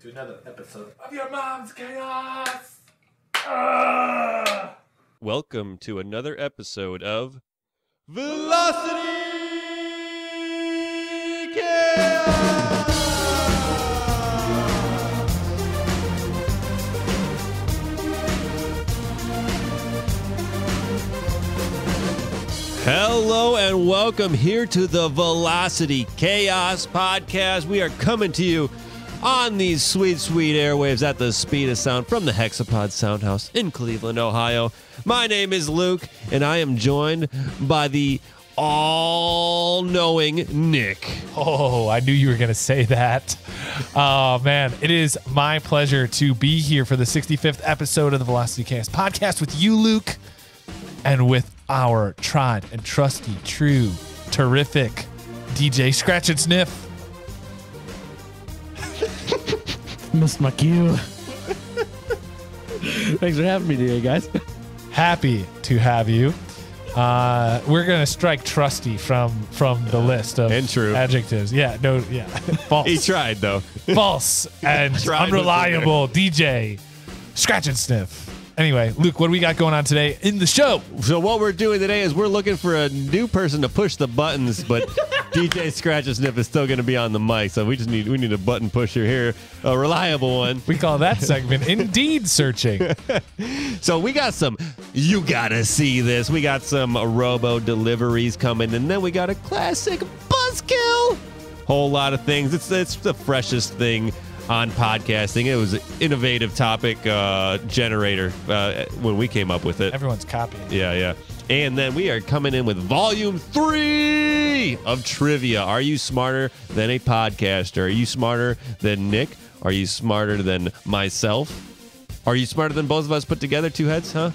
to another episode of Your Mom's Chaos. Welcome to another episode of Velocity Chaos. Hello and welcome here to the Velocity Chaos podcast. We are coming to you on these sweet, sweet airwaves at the speed of sound from the Hexapod Soundhouse in Cleveland, Ohio. My name is Luke, and I am joined by the all-knowing Nick. Oh, I knew you were going to say that. Oh, man. It is my pleasure to be here for the 65th episode of the Velocity Chaos podcast with you, Luke, and with our tried and trusty, true, terrific DJ Scratch and Sniff. Missed my cue. Thanks for having me today, guys. Happy to have you. We're going to strike trusty from the list of adjectives. Yeah, no, yeah. False. He tried, though. False and unreliable DJ Scratch and Sniff. Anyway, Luke, what do we got going on today in the show? So what we're doing today is we're looking for a new person to push the buttons, but DJ Scratch and Sniff is still going to be on the mic, so we need a button pusher here, a reliable one. We call that segment Indeed Searching. So we got some, you gotta see this. We got some robo deliveries coming, and then we got a classic Buzzkill. Whole lot of things. It's the freshest thing on podcasting. It was an innovative topic generator when we came up with it. Everyone's copying. Yeah. And then we are coming in with volume 3 of trivia. Are you smarter than a podcaster? Are you smarter than Nick? Are you smarter than myself? Are you smarter than both of us put together? Two heads, huh?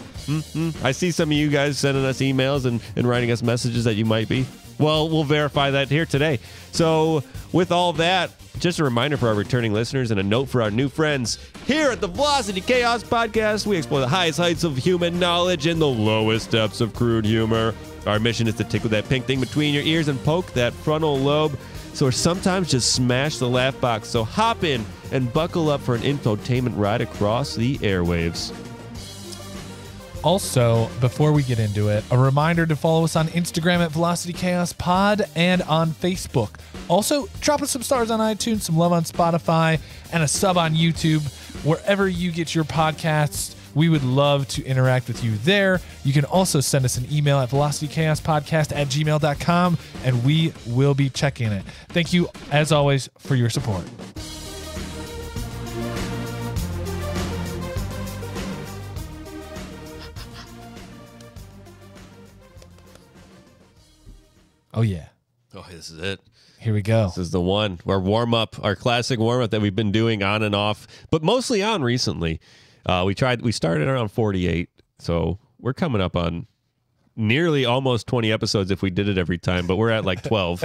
I see some of you guys sending us emails and writing us messages that you might be. Well, we'll verify that here today. So with all that, just a reminder for our returning listeners and a note for our new friends. Here at the Velocity Chaos podcast, we explore the highest heights of human knowledge and the lowest depths of crude humor. Our mission is to tickle that pink thing between your ears and poke that frontal lobe, or sometimes just smash the laugh box. So hop in and buckle up for an infotainment ride across the airwaves. Also, before we get into it, a reminder to follow us on Instagram at Velocity Chaos Pod and on Facebook. Also, drop us some stars on iTunes, some love on Spotify, and a sub on YouTube. Wherever you get your podcasts, we would love to interact with you there. You can also send us an email at velocitychaospodcast@gmail.com, and we will be checking it. Thank you, as always, for your support. Oh, yeah. Oh, this is it. Here we go. This is the one. Our warm-up, our classic warm-up that we've been doing on and off, but mostly on recently. We started around 48, so we're coming up on nearly almost 20 episodes if we did it every time, but we're at like 12.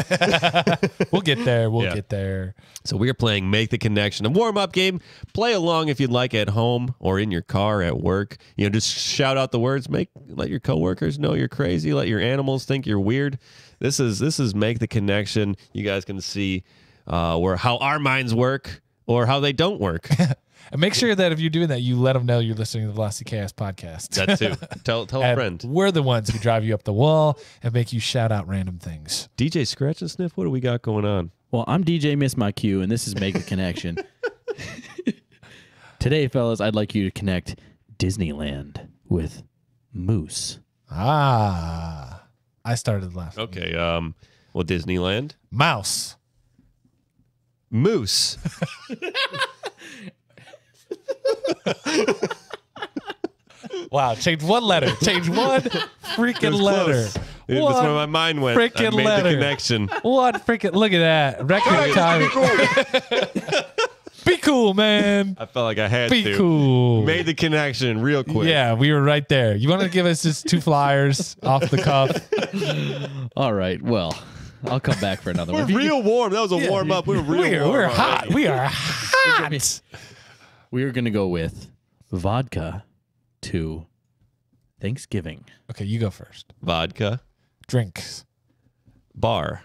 We'll get there. We'll get there. So we are playing Make the Connection, a warm-up game. Play along if you'd like at home or in your car, at work. You know, just shout out the words. Let your coworkers know you're crazy. Let your animals think you're weird. This is Make the Connection. You guys can see how our minds work or how they don't work. And make sure that if you're doing that, you let them know you're listening to the Velocity Chaos podcast. That too. Tell a friend. We're the ones who drive you up the wall and make you shout out random things. DJ Scratch and Sniff, what do we got going on? Well, I'm DJ Miss My Cue, and this is Make the Connection. Today, fellas, I'd like you to connect Disneyland with Moose. I started last. Okay. Well, Disneyland. Mouse. Moose. Wow, change one letter. Change one freaking letter. Dude, that's where my mind went. Freaking I made letter. the connection. One freaking, look at that. Record time. Be cool, man. I felt like I had Be to. cool. Made the connection real quick. Yeah, we were right there. You want to give us just 2 flyers off the cuff? All right, well, I'll come back for another We're one. real warm. That was a warm up. We were real warm. We're hot. We are hot. We are going to go with vodka to Thanksgiving. Okay, you go first. Vodka. Drinks. Bar.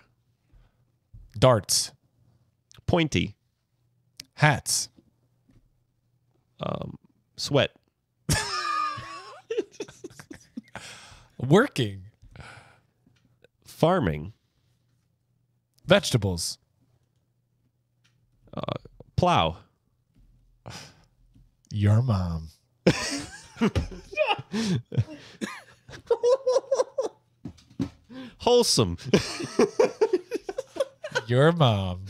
Darts. Pointy. Hats. Sweat. Working. Farming. Vegetables. Plow. Your mom. Wholesome. Your mom.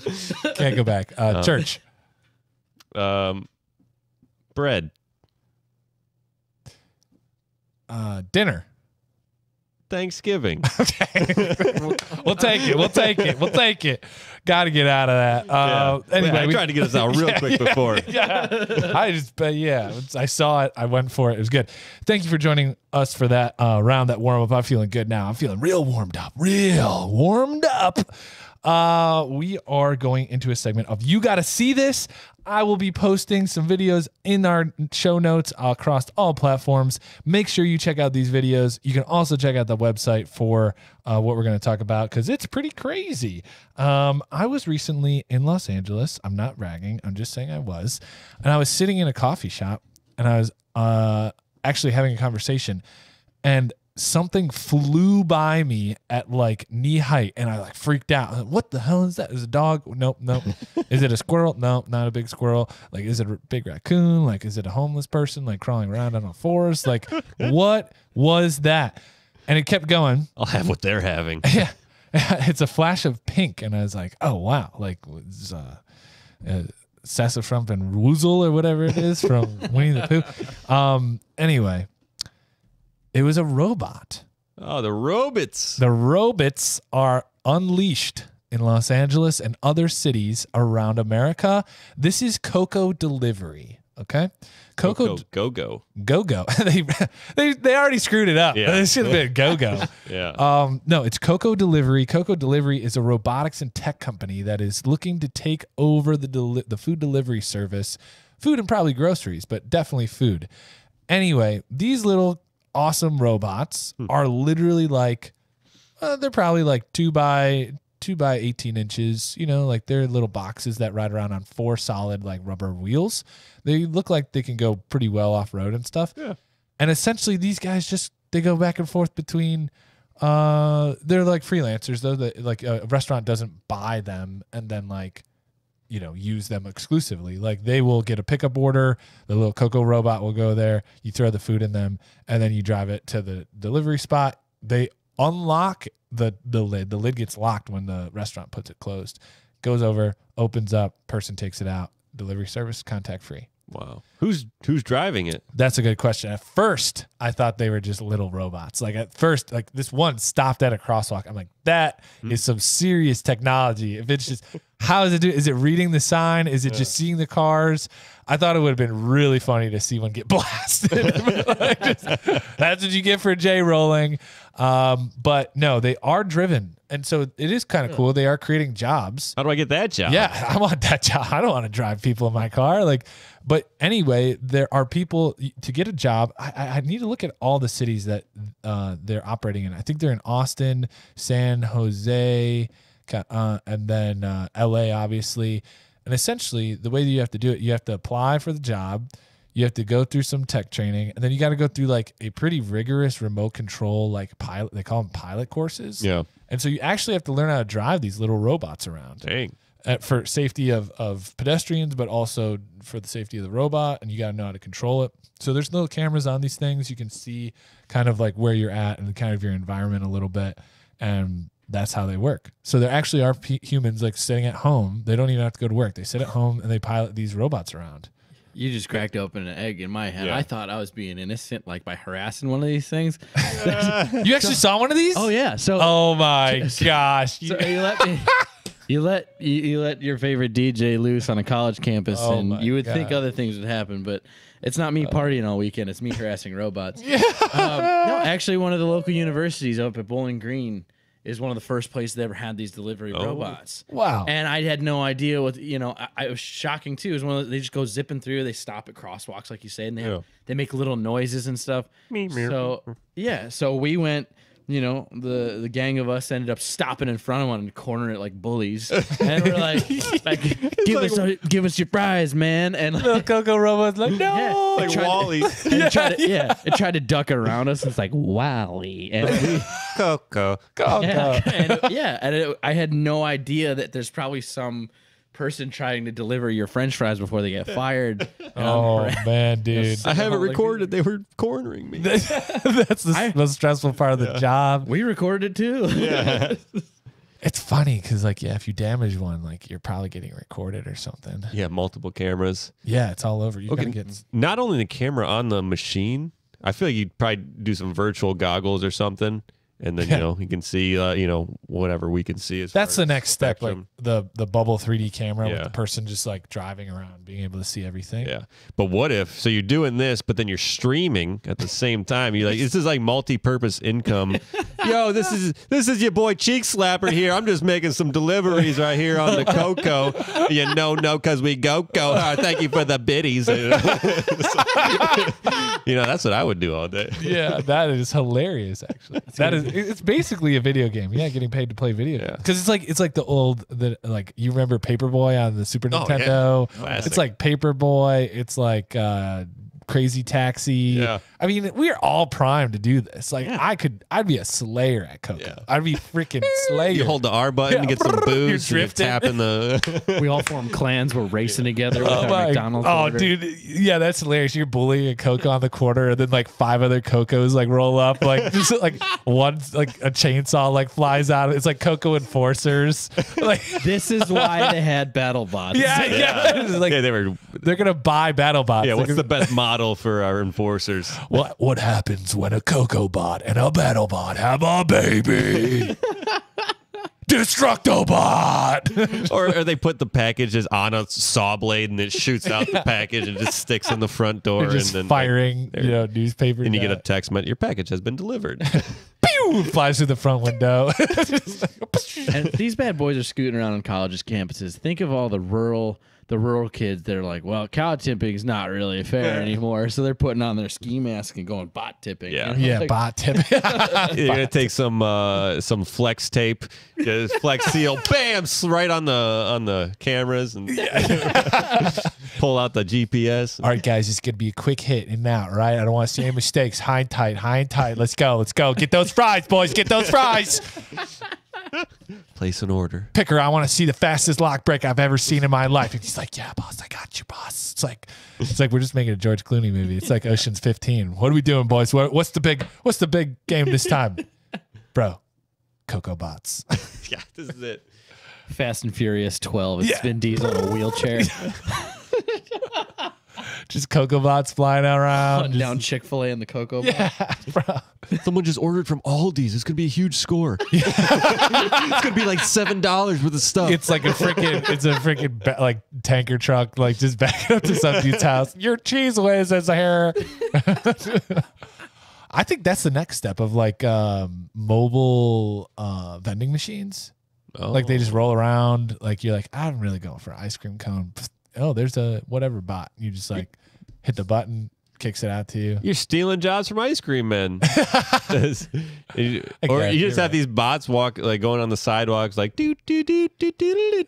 Can't go back. Church. Bread. Dinner. Thanksgiving. Okay. We'll take it. We'll take it. We'll take it. Got to get out of that. Anyway, I tried to get us out real quick before. I saw it. I went for it. It was good. Thank you for joining us for that round, that warm up. I'm feeling good now. I'm feeling real warmed up. Real warmed up. We are going into a segment of You Gotta See This. I will be posting some videos in our show notes across all platforms. Make sure you check out these videos. You can also check out the website for what we're going to talk about because it's pretty crazy. I was recently in Los Angeles. I'm not bragging. I'm just saying I was. And I was sitting in a coffee shop and I was actually having a conversation, and something flew by me at like knee height, and I like freaked out. I was like, what the hell is that? Is it a dog? Nope. Is it a squirrel? No, not a big squirrel. Like, is it a big raccoon? Like, is it a homeless person like crawling around on a forest? Like, what was that? And it kept going. I'll have what they're having. Yeah. It's a flash of pink, and I was like, oh wow, like was Sassafras and Woozle or whatever it is from Winnie the Pooh. Anyway, it was a robot. Oh, the robots. The robots are unleashed in Los Angeles and other cities around America. This is Coco Delivery, okay? Go. Go-Go. Go-Go. they already screwed it up. Yeah. It should have been Go-Go. Yeah. No, it's Coco Delivery. Coco Delivery is a robotics and tech company that is looking to take over the food delivery service. Food and probably groceries, but definitely food. Anyway, these little awesome robots are literally like, they're probably like 2 by 18 inches, like they're little boxes that ride around on 4 solid like rubber wheels. They look like they can go pretty well off road and stuff. Yeah. And essentially these guys they go back and forth between, they're like freelancers though, that like a restaurant doesn't buy them and then like, use them exclusively. Like they will get a pickup order, the little Coco robot will go there, you throw the food in them, and then you drive it to the delivery spot. They unlock the lid. The lid gets locked when the restaurant puts it closed. Goes over, opens up, person takes it out. Delivery service, contact free. Wow. Who's driving it? That's a good question. At first, I thought they were just little robots. Like at first, like this one stopped at a crosswalk. I'm like, that is some serious technology. If it's just, how does it do? Is it reading the sign? Is it just seeing the cars? I thought it would have been really funny to see one get blasted. That's what you get for J-rolling. But no, they are driven. And so it is kind of cool. They are creating jobs. How do I get that job? Yeah, I want that job. I don't want to drive people in my car. But anyway, there are people to get a job. I need to look at all the cities that they're operating in. I think they're in Austin, San Jose, and then LA, obviously. And essentially, the way that you have to do it, you have to apply for the job. You have to go through some tech training, and then you got to go through like a pretty rigorous remote control, like pilot. They call them pilot courses. Yeah. And so you actually have to learn how to drive these little robots around. Dang. For safety of pedestrians, but also for the safety of the robot, and you got to know how to control it. So there's little cameras on these things. You can see kind of like where you're at and kind of your environment a little bit, and that's how they work. So there actually are humans like sitting at home. They don't even have to go to work. They sit at home and they pilot these robots around. You just cracked open an egg in my head. Yeah. I thought I was being innocent, like by harassing one of these things. You actually saw one of these? Oh yeah. So oh my gosh. So you let your favorite DJ loose on a college campus, and you would think other things would happen, but it's not me partying all weekend. It's me harassing robots. Yeah. No, actually, one of the local universities up at Bowling Green is one of the first places that ever had these delivery robots. Wow. And I had no idea what, I was shocking too. It was one of they just go zipping through, they stop at crosswalks, like you said, and they make little noises and stuff. So we went the gang of us ended up stopping in front of one and cornering it like bullies, and we're like give us your prize, man. And the Coco Robot's like, no, yeah, like Wally. It tried to duck around us. It's like Wally, and we, Coco. I had no idea that there's probably some person trying to deliver your French fries before they get fired. Oh man, dude, I have it recorded. They were cornering me. That's the most stressful part of the job. We recorded it too. Yeah. It's funny because, like, yeah, if you damage one, like, you're probably getting recorded or something. Yeah, multiple cameras. Yeah, it's all over. You gotta get not only the camera on the machine. I feel like you'd probably do some virtual goggles or something. And then, you can see, whatever we can see. That's the next step, like spectrum. the bubble 3D camera with the person just, like, driving around, being able to see everything. Yeah. But what if, so you're doing this, but then you're streaming at the same time. You're like, this is like multi-purpose income. Yo, this is your boy Cheek Slapper here. I'm just making some deliveries right here on the Coco. Because we go. Thank you for the biddies. That's what I would do all day. Yeah, that is hilarious, actually. It's basically a video game. Yeah, getting paid to play video games. Because it's like you remember Paperboy on the Super Nintendo. Yeah. It's like Paperboy. It's like Crazy Taxi. Yeah. I mean, we're all primed to do this. Like, I'd be a slayer at Coco. Yeah. I'd be freaking slayer. You hold the R button to get some booze. You're You're tapping the. We all form clans. We're racing together with our McDonald's. Oh, order. dude, yeah, that's hilarious. You're bullying a Coco on the corner, and then like 5 other Cocos like roll up, like just like one like a chainsaw like flies out. It's like Coco enforcers. Like this is why they had battle bots. Yeah. It's like, they're gonna buy battle bots. Yeah, what's the best model for our enforcers? What happens when a Coco bot and a battle bot have a baby? Destructobot. or they put the packages on a saw blade and it shoots out the package and just sticks in the front door. They're just and then firing, newspaper. And you get a text, your package has been delivered. Pew! Flies through the front window. And these bad boys are scooting around on colleges' campuses. Think of all the rural kids that are like, well, cow tipping is not really fair anymore. So they're putting on their ski mask and going bot tipping. Yeah. Like, bot tipping. You're going to take some flex tape, just flex seal, bam, right on the cameras and pull out the GPS. All right, guys, it's going to be a quick hit and out, right? I don't want to see any mistakes. High and tight. Let's go. Get those fries, boys. Get those fries. Place an order. Picker, I want to see the fastest lock break I've ever seen in my life. And he's like, yeah, boss, I got you, boss. It's like we're just making a George Clooney movie. It's like Ocean's 15. What are we doing, boys? What's the big game this time? Bro, Coco bots. Yeah, this is it. Fast and Furious 12. It's Vin Diesel in a wheelchair. Just Coco bots flying around. Hunting down Chick-fil-A and the Coco bot. Yeah, bro. Someone just ordered from Aldi's. It's gonna be a huge score. It's gonna be like $7 worth of stuff. It's like a freaking like tanker truck, like just backing up to some dude's house. Your cheese whiz is here. I think that's the next step of like mobile vending machines. Oh. Like they just roll around. Like you're like, I'm really going for an ice cream cone. Oh, there's a whatever bot. You just like hit the button, kicks it out to you. You're stealing jobs from ice cream men. Or you just have these bots going on the sidewalks like do do do do do do.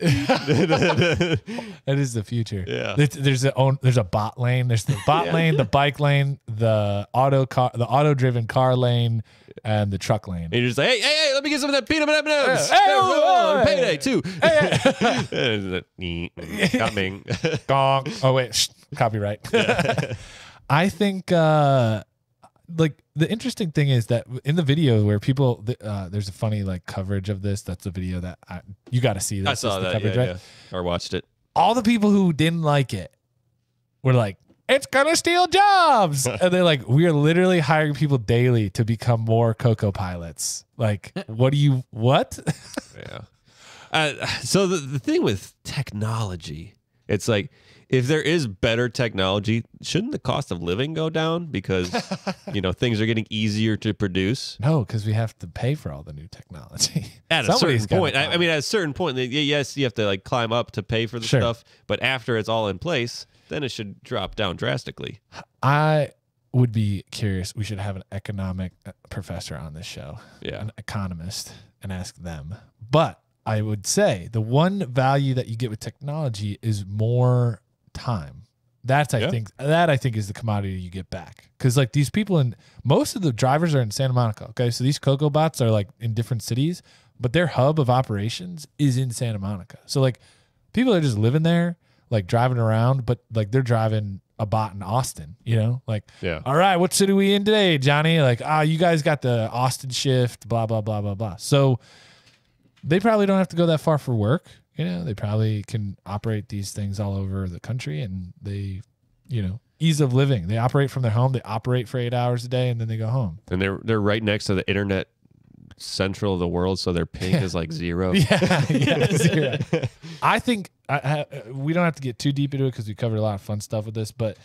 That is the future. Yeah. There's a bot lane. There's the bot lane, the bike lane, the auto driven car lane, and the truck lane. And you're just like, hey, let me get some of that peanut butter M&Ms. Hey, payday too. Coming. Gong. Oh wait, copyright. I think like the interesting thing is that in the video where people there's a funny like coverage of this. That's the video that you got to see. This. I saw that. Coverage, Yeah. right? Or watched it. All the people who didn't like it were like, it's gonna steal jobs. And they're like, we are literally hiring people daily to become more Coco pilots. Like, what? Yeah. So the thing with technology, it's like, if there is better technology, shouldn't the cost of living go down because things are getting easier to produce? No, because we have to pay for all the new technology. At a certain point, at a certain point, yes, you have to like climb up to pay for the stuff, but after it's all in place, then it should drop down drastically. I would be curious, we should have an economic professor on this show, an economist, and ask them. But I would say the one value that you get with technology is more time. I think is the commodity you get back. Because like these people most of the drivers are in Santa Monica. Okay, so these Coco bots are like in different cities, but their hub of operations is in Santa Monica. So like people are just living there, like driving around, but like they're driving a bot in Austin, like, all right, what city we in today, Johnny? Like, you guys got the Austin shift, blah, blah, blah, blah, blah. So they probably don't have to go that far for work. They probably can operate these things all over the country, and they, ease of living. They operate from their home. They operate for 8 hours a day, and then they go home. And they're right next to the internet central of the world, so their ping is like zero. Zero. I think we don't have to get too deep into it because we covered a lot of fun stuff with this, but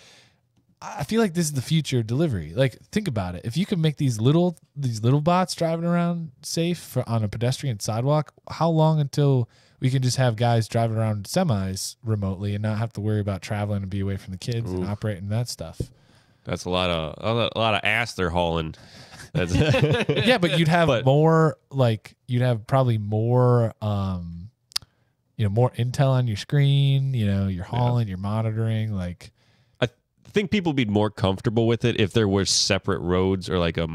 I feel like this is the future of delivery. Like, think about it. If you can make these little bots driving around safe on a pedestrian sidewalk, how long until we can just have guys driving around semis remotely and not have to worry about traveling and be away from the kids and operating that stuff? That's a lot of ass they're hauling. Yeah, but you'd have more, like, you'd have probably more more intel on your screen, you're hauling, you're monitoring. Like, I think people would be more comfortable with it if there were separate roads or like a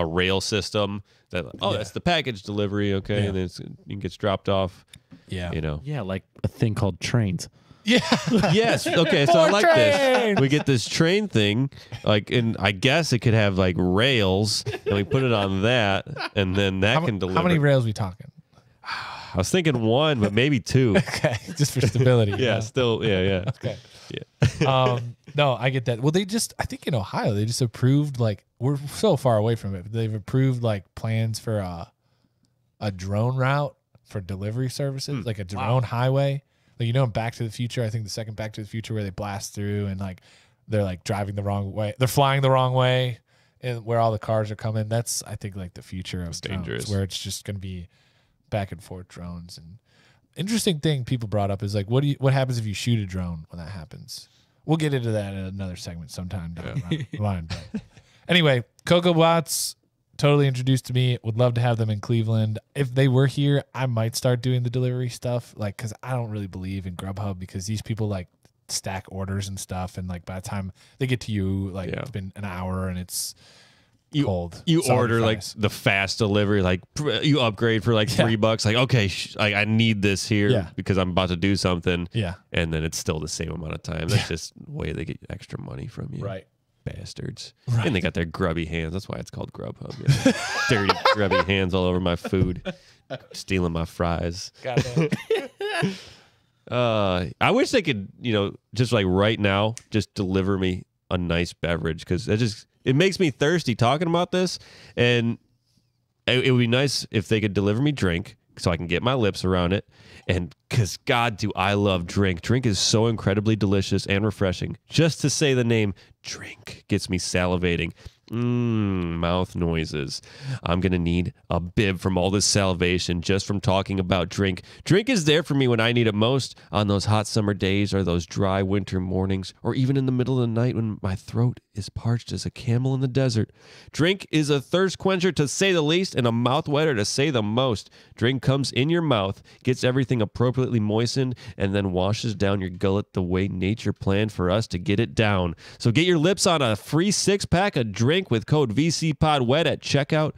rail system that, that's the package delivery, okay, and then it gets dropped off. Yeah, like a thing called trains. Yeah. Yes. Okay. So I like this. We get this train thing, like, and I guess it could have like rails, and we put it on that, and then that can deliver. How many rails are we talking? I was thinking one, but maybe two. Okay, just for stability. Still, yeah. Okay. Yeah. No, I get that. Well, I think in Ohio, they just approved, like, we're so far away from it, but they've approved like plans for a drone route for delivery services, like a drone highway. Like, in Back to the Future, I think the second Back to the Future where they blast through and like they're like driving the wrong way, they're flying the wrong way, and where all the cars are coming. That's, I think, like the future of drones, dangerous, where it's just going to be back and forth drones. And interesting thing people brought up is like, what happens if you shoot a drone when that happens? We'll get into that in another segment sometime down the line. But anyway, Coco Bots, totally introduced to me. Would love to have them in Cleveland. If they were here, I might start doing the delivery stuff, like, because I don't really believe in Grubhub, because these people like stack orders and stuff, and like by the time they get to you, like it's been an hour and it's cold. You order like the fast delivery, like you upgrade for like $3. Like, okay, I need this here because I'm about to do something. Yeah, and then it's still the same amount of time. That's just the way they get extra money from you. Right. Bastards. Right. And they got their grubby hands. That's why it's called Grubhub. Dirty, grubby hands all over my food, stealing my fries. Got it. I wish they could, just like right now, just deliver me a nice beverage, because it makes me thirsty talking about this. And it would be nice if they could deliver me drink so I can get my lips around it. And because, God, do I love drink. Drink is so incredibly delicious and refreshing. Just to say the name drink gets me salivating. Mouth noises. I'm going to need a bib from all this salivation just from talking about drink. Drink is there for me when I need it most, on those hot summer days or those dry winter mornings, or even in the middle of the night when my throat is parched as a camel in the desert. Drink is a thirst quencher, to say the least, and a mouth wetter, to say the most. Drink comes in your mouth, gets everything appropriately moistened, and then washes down your gullet the way nature planned for us to get it down. So get your lips on a free 6-pack of drink with code VCPODWET at checkout.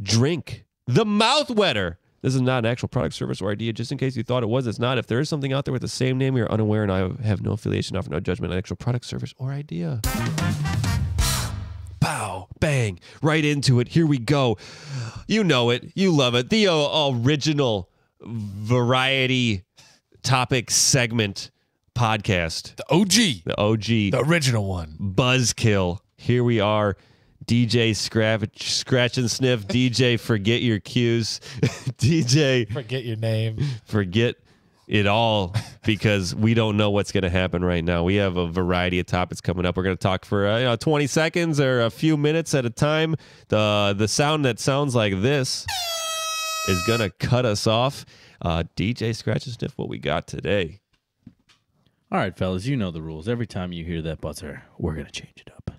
Drink, the mouth wetter. This is not an actual product, service, or idea. Just in case you thought it was, it's not. If there is something out there with the same name, we are unaware, and I have no affiliation, offer no judgment on actual product, service, or idea. Pow, bang, right into it. Here we go. You know it. You love it. The original variety topic segment podcast. The OG. The OG. The original one. Buzzkill. Here we are. DJ Scratch and Sniff. DJ Forget Your Cues. DJ Forget Your Name. Forget it all, because we don't know what's going to happen right now. We have a variety of topics coming up. We're going to talk for 20 seconds or a few minutes at a time. The sound that sounds like this is going to cut us off. DJ Scratch and Sniff, what we got today? All right, fellas, you know the rules. Every time you hear that buzzer, we're going to change it up.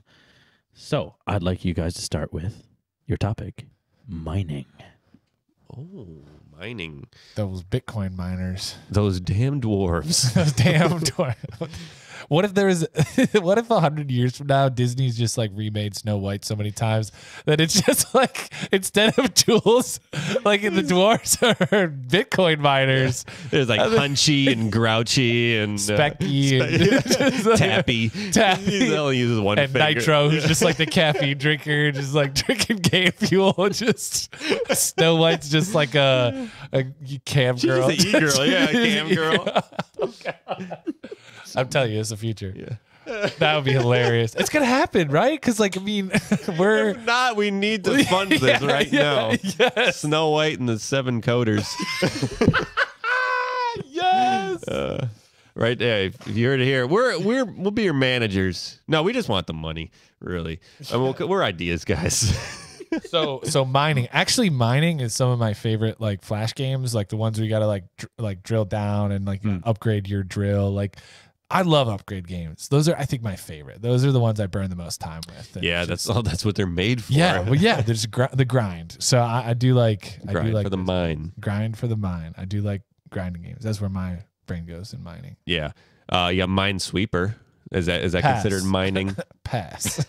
So I'd like you guys to start with your topic, mining. Oh, mining. Those Bitcoin miners. Those damn dwarves. Those damn dwarves. What if there was? What if 100 years from now Disney's just like remade Snow White so many times that it's just like instead of tools, like the dwarves are Bitcoin miners. There's like Hunchy and Grouchy and Specky, and Tappy. He only uses one and finger. Nitro, who's just like the caffeine drinker, just like drinking game fuel. Just Snow White's just like a cam girl. She's an e-girl, yeah, a cam girl. Yeah. I'm telling you, it's the future. Yeah. That would be hilarious. It's gonna happen, right? Because, like, I mean, we're If not, we need to fund this right now. Yes. Snow White and the 7 coders. Yes. Right there. If you heard it here, we'll be your managers. No, we just want the money, really. I mean, we're ideas guys. So mining. Actually, mining is some of my favorite like flash games, like the ones where you gotta like drill down and like upgrade your drill. Like, I love upgrade games. Those are, I think, my favorite. Those are the ones I burn the most time with. Yeah, that's what they're made for. Yeah, well, yeah. There's the grind. So I do like for the mine. Grind for the mine. I do like grinding games. That's where my brain goes in mining. Yeah. Minesweeper. Is that Pass. considered mining? Pass.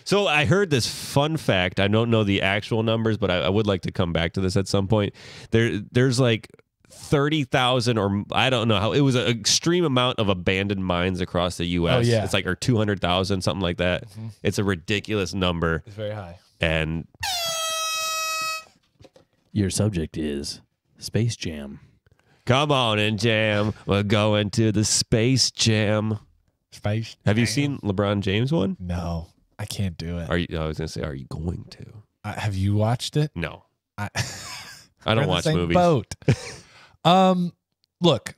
So I heard this fun fact. I don't know the actual numbers, but I would like to come back to this at some point. There's like 30,000 or I don't know how, it was an extreme amount of abandoned mines across the U.S. Oh, yeah. It's like, or 200,000, something like that. Mm-hmm. It's a ridiculous number. It's very high. And your subject is Space Jam. Come on and jam. We're going to the Space Jam. Space. Have you seen LeBron James one? No, I can't do it. I was gonna say, are you going to? Have you watched it? No, I don't watch movies. Boat. Look,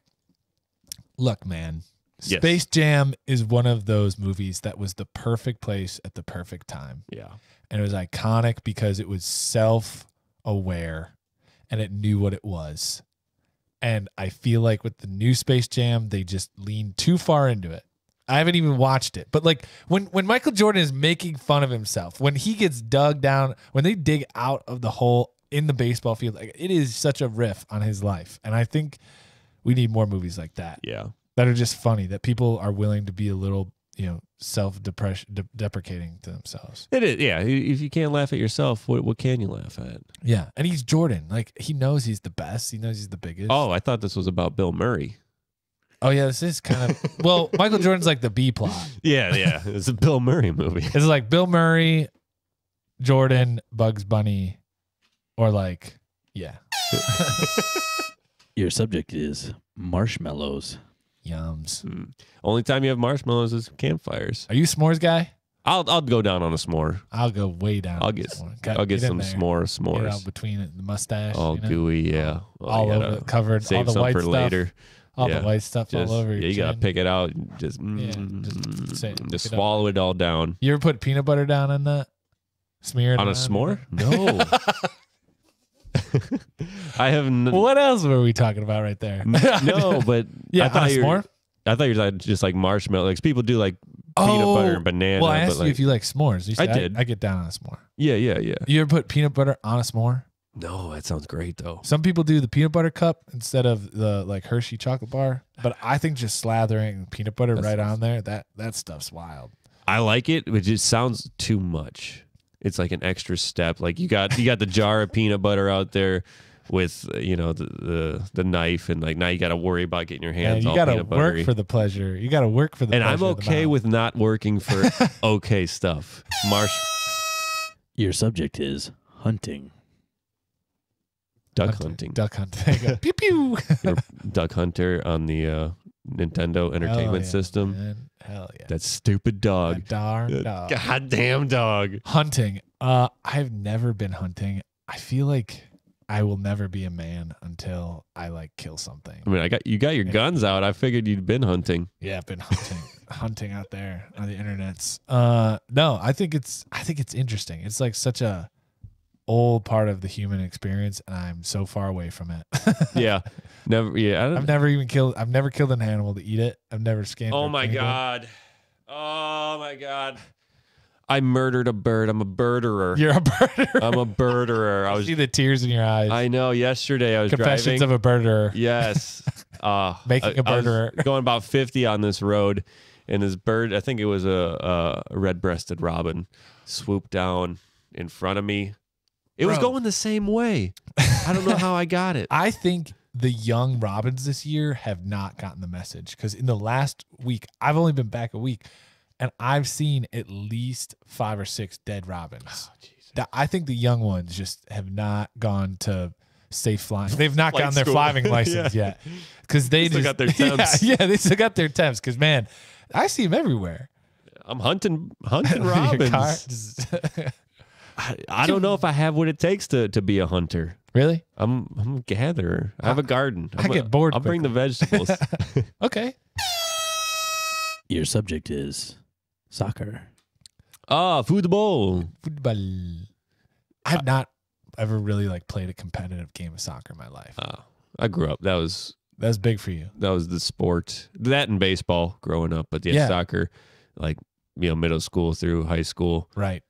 man. Yes. Space Jam is one of those movies that was the perfect place at the perfect time. Yeah, and it was iconic because it was self-aware and it knew what it was. And I feel like with the new Space Jam, they just leaned too far into it. I haven't even watched it, but like when Michael Jordan is making fun of himself, when he gets dug down, when they dig out of the hole in the baseball field, like, it is such a riff on his life. And I think we need more movies like that. Yeah, that are just funny, that people are willing to be a little, self-deprecating to themselves. it is. Yeah, if you can't laugh at yourself, what can you laugh at? Yeah, and he's Jordan. Like, he knows he's the best. He knows he's the biggest. Oh, I thought this was about Bill Murray. Oh, yeah, this is kind of... Well, Michael Jordan's like the B plot. Yeah. It's a Bill Murray movie. It's like Bill Murray, Jordan, Bugs Bunny, or like, yeah. Your subject is marshmallows. Yums. Only time you have marshmallows is campfires. Are you a s'mores guy? I'll go down on a s'more. I'll go way down. I'll get some s'mores. Get out between the mustache. All gooey, yeah. All over, covered, save all the some white for stuff. later. All the white stuff all over your you gotta chin. pick it out. Just swallow it all down. You ever put peanut butter down on that? Smear it on a s'more? No. I have what else were we talking about right there? No, but yeah, I thought s'more? I thought you were just like marshmallow. Like, people do like peanut butter and banana. Well, I asked but you if you like s'mores. You said, I did. I get down on a s'more. Yeah. You ever put peanut butter on a s'more? No, that sounds great though. Some people do the peanut butter cup instead of the like Hershey chocolate bar, but I think just slathering peanut butter on there, that stuff's wild. I like it, but it just sounds too much. It's like an extra step. Like, you got the jar of peanut butter out there with the knife, and like now you got to worry about getting your hands. You got to work for the pleasure. You got to work for the. And pleasure I'm okay with not working for okay stuff. Your subject is hunting. Duck hunting. Duck hunting. Pew pew. You're a duck hunter on the Nintendo Entertainment System. Man. Hell yeah. That stupid dog. That darn dog. Goddamn dog. Hunting. I've never been hunting. I feel like I will never be a man until I like kill something. I mean, you got your guns out. I figured you'd been hunting. Yeah, I've been hunting. Hunting out there on the internets. No, I think it's interesting. It's like such a old part of the human experience, and I'm so far away from it. Yeah. Never. Yeah. I've never killed an animal to eat it. I've never scanned. Oh my God. Oh my God. I murdered a bird. I'm a birderer. You're a birder. I'm a birderer. I see the tears in your eyes. I know. Yesterday I was Confessions driving. of a birderer. Yes. Making a birderer. I was going about 50 on this road, and this bird, I think it was a red-breasted robin, swooped down in front of me. It was going the same way. I don't know how I got it. I think the young robins this year have not gotten the message, because in the last week, I've only been back a week, and I've seen at least 5 or 6 dead robins. Oh, I think the young ones just have not gone to safe flying. They've not gotten their flying license yet, because they still got their temps. Yeah, they still got their temps. Because man, I see them everywhere. I'm hunting robins. I don't know if I have what it takes to be a hunter. Really? I'm a gatherer. I have a garden. I get bored. I'll bring the vegetables. Okay. Your subject is soccer. Football. Football. I've not ever really played a competitive game of soccer in my life. I grew up. That was big for you. That was the sport. That and baseball growing up, but soccer, middle school through high school. Right.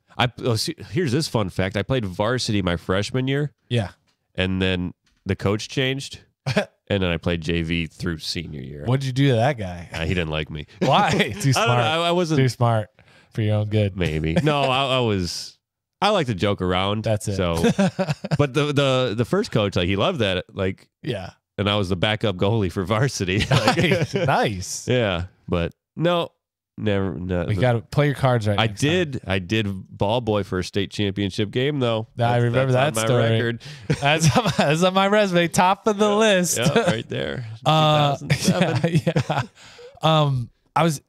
Here's this fun fact. I played varsity my freshman year. Yeah. And then the coach changed. And then I played JV through senior year. What'd you do to that guy? He didn't like me. Why? Too smart. I wasn't too smart for your own good. Maybe. No, I like to joke around. That's it. So, but the first coach, he loved that. Yeah. And I was the backup goalie for varsity. Nice. Yeah. But no. Never. No, you got to play your cards right. I did ball boy for a state championship game though. I remember that story. That's on my resume, top of the list. Yeah, right there. 2007. Yeah. I was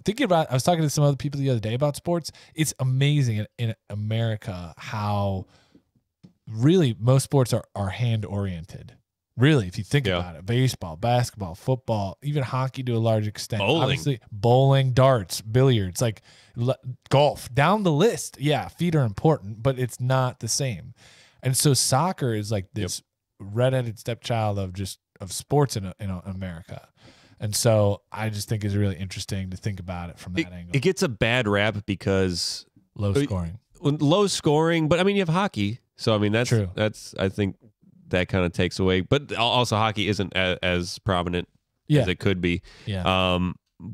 talking to some other people the other day about sports. It's amazing in America how really most sports are hand oriented. Really, if you think about it, baseball, basketball, football, even hockey to a large extent. Bowling. Obviously, bowling, darts, billiards, golf, down the list. Yeah, feet are important, but it's not the same. And so soccer is this redheaded stepchild of sports in America. And so I just think it's really interesting to think about it from that angle. It gets a bad rap because low scoring, but you have hockey. So that's true. That's I think that kind of takes away, but also hockey isn't as prominent as it could be. Yeah.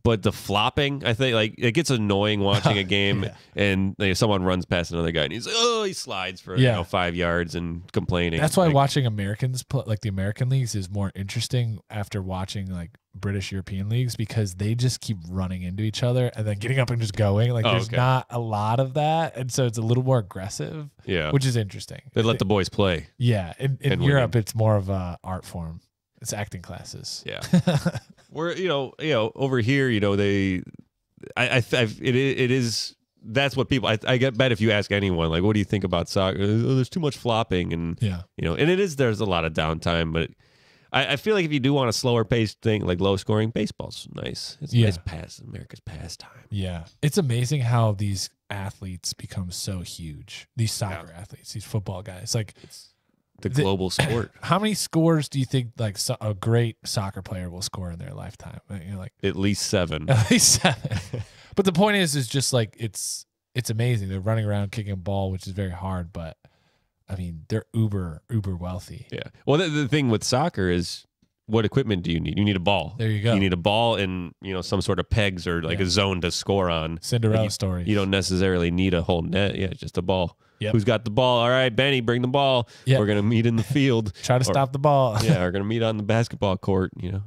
But the flopping, I think, it gets annoying watching a game and someone runs past another guy and he's he slides for 5 yards and complaining. That's why watching Americans play, the American leagues, is more interesting after watching British European leagues, because they just keep running into each other and then getting up and just going. There's not a lot of that, and so it's a little more aggressive. Yeah, which is interesting. They let the boys play. Yeah, in Europe, it's more of a art form. It's acting classes. Yeah. We're over here, it is. That's what people. I get bet if you ask anyone, what do you think about soccer? There's too much flopping, and and it is. There's a lot of downtime, but I feel like if you do want a slower paced thing, low scoring, baseball's nice. It's nice America's pastime. Yeah, it's amazing how these athletes become so huge. These soccer athletes, these football guys, it's the global sport. How many scores do you think a great soccer player will score in their lifetime? At least 7. At least 7. But the point is just it's amazing. They're running around kicking a ball, which is very hard, but they're uber wealthy. Yeah. Well, the thing with soccer is, what equipment do you need? You need a ball. There you go. You need a ball and some sort of pegs or a zone to score on. Cinderella story. You don't necessarily need a whole net. Yeah, just a ball. Yep. Who's got the ball? All right, Benny, bring the ball. Yep. We're gonna meet in the field. Try to stop the ball. Yeah, we're gonna meet on the basketball court. Yeah.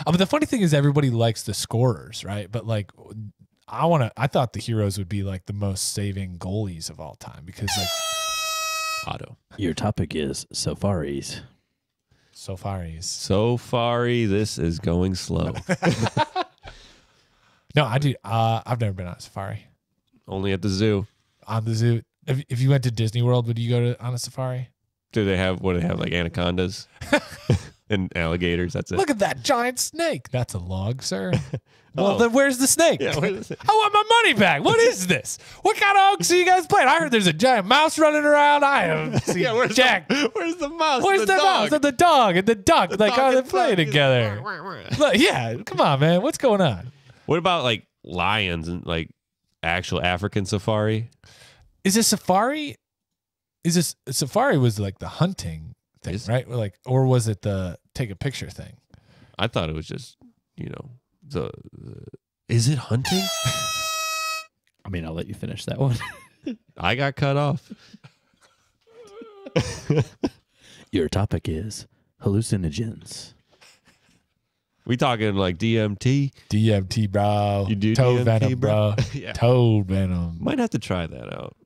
But the funny thing is, everybody likes the scorers, right? But I thought the heroes would be the most saving goalies of all time, because Otto. Your topic is safaris. Safari. This is going slow. No, I do. I've never been on a safari. Only at the zoo. On the zoo. If you went to Disney World, would you go on a safari? Do they have anacondas and alligators? That's it. Look at that giant snake. That's a log, sir. Well, then where's the snake? Yeah, where's the snake? I want my money back. What is this? What kind of hoax are you guys playing? I heard there's a giant mouse running around. I haven't seen Jack. Where's the mouse? Where's the mouse and the dog and the duck? Are they playing together? Look, yeah, come on, man. What's going on? What about lions and actual African safari. Is a safari? Is this a safari was like the hunting thing, right? Or was it the take a picture thing? I thought it was just, the is it hunting? I mean, I'll let you finish that one. I got cut off. Your topic is hallucinogens. We talking like DMT? DMT, bro. You do Toad DMT, venom, bro. Yeah. Toad venom. Might have to try that out.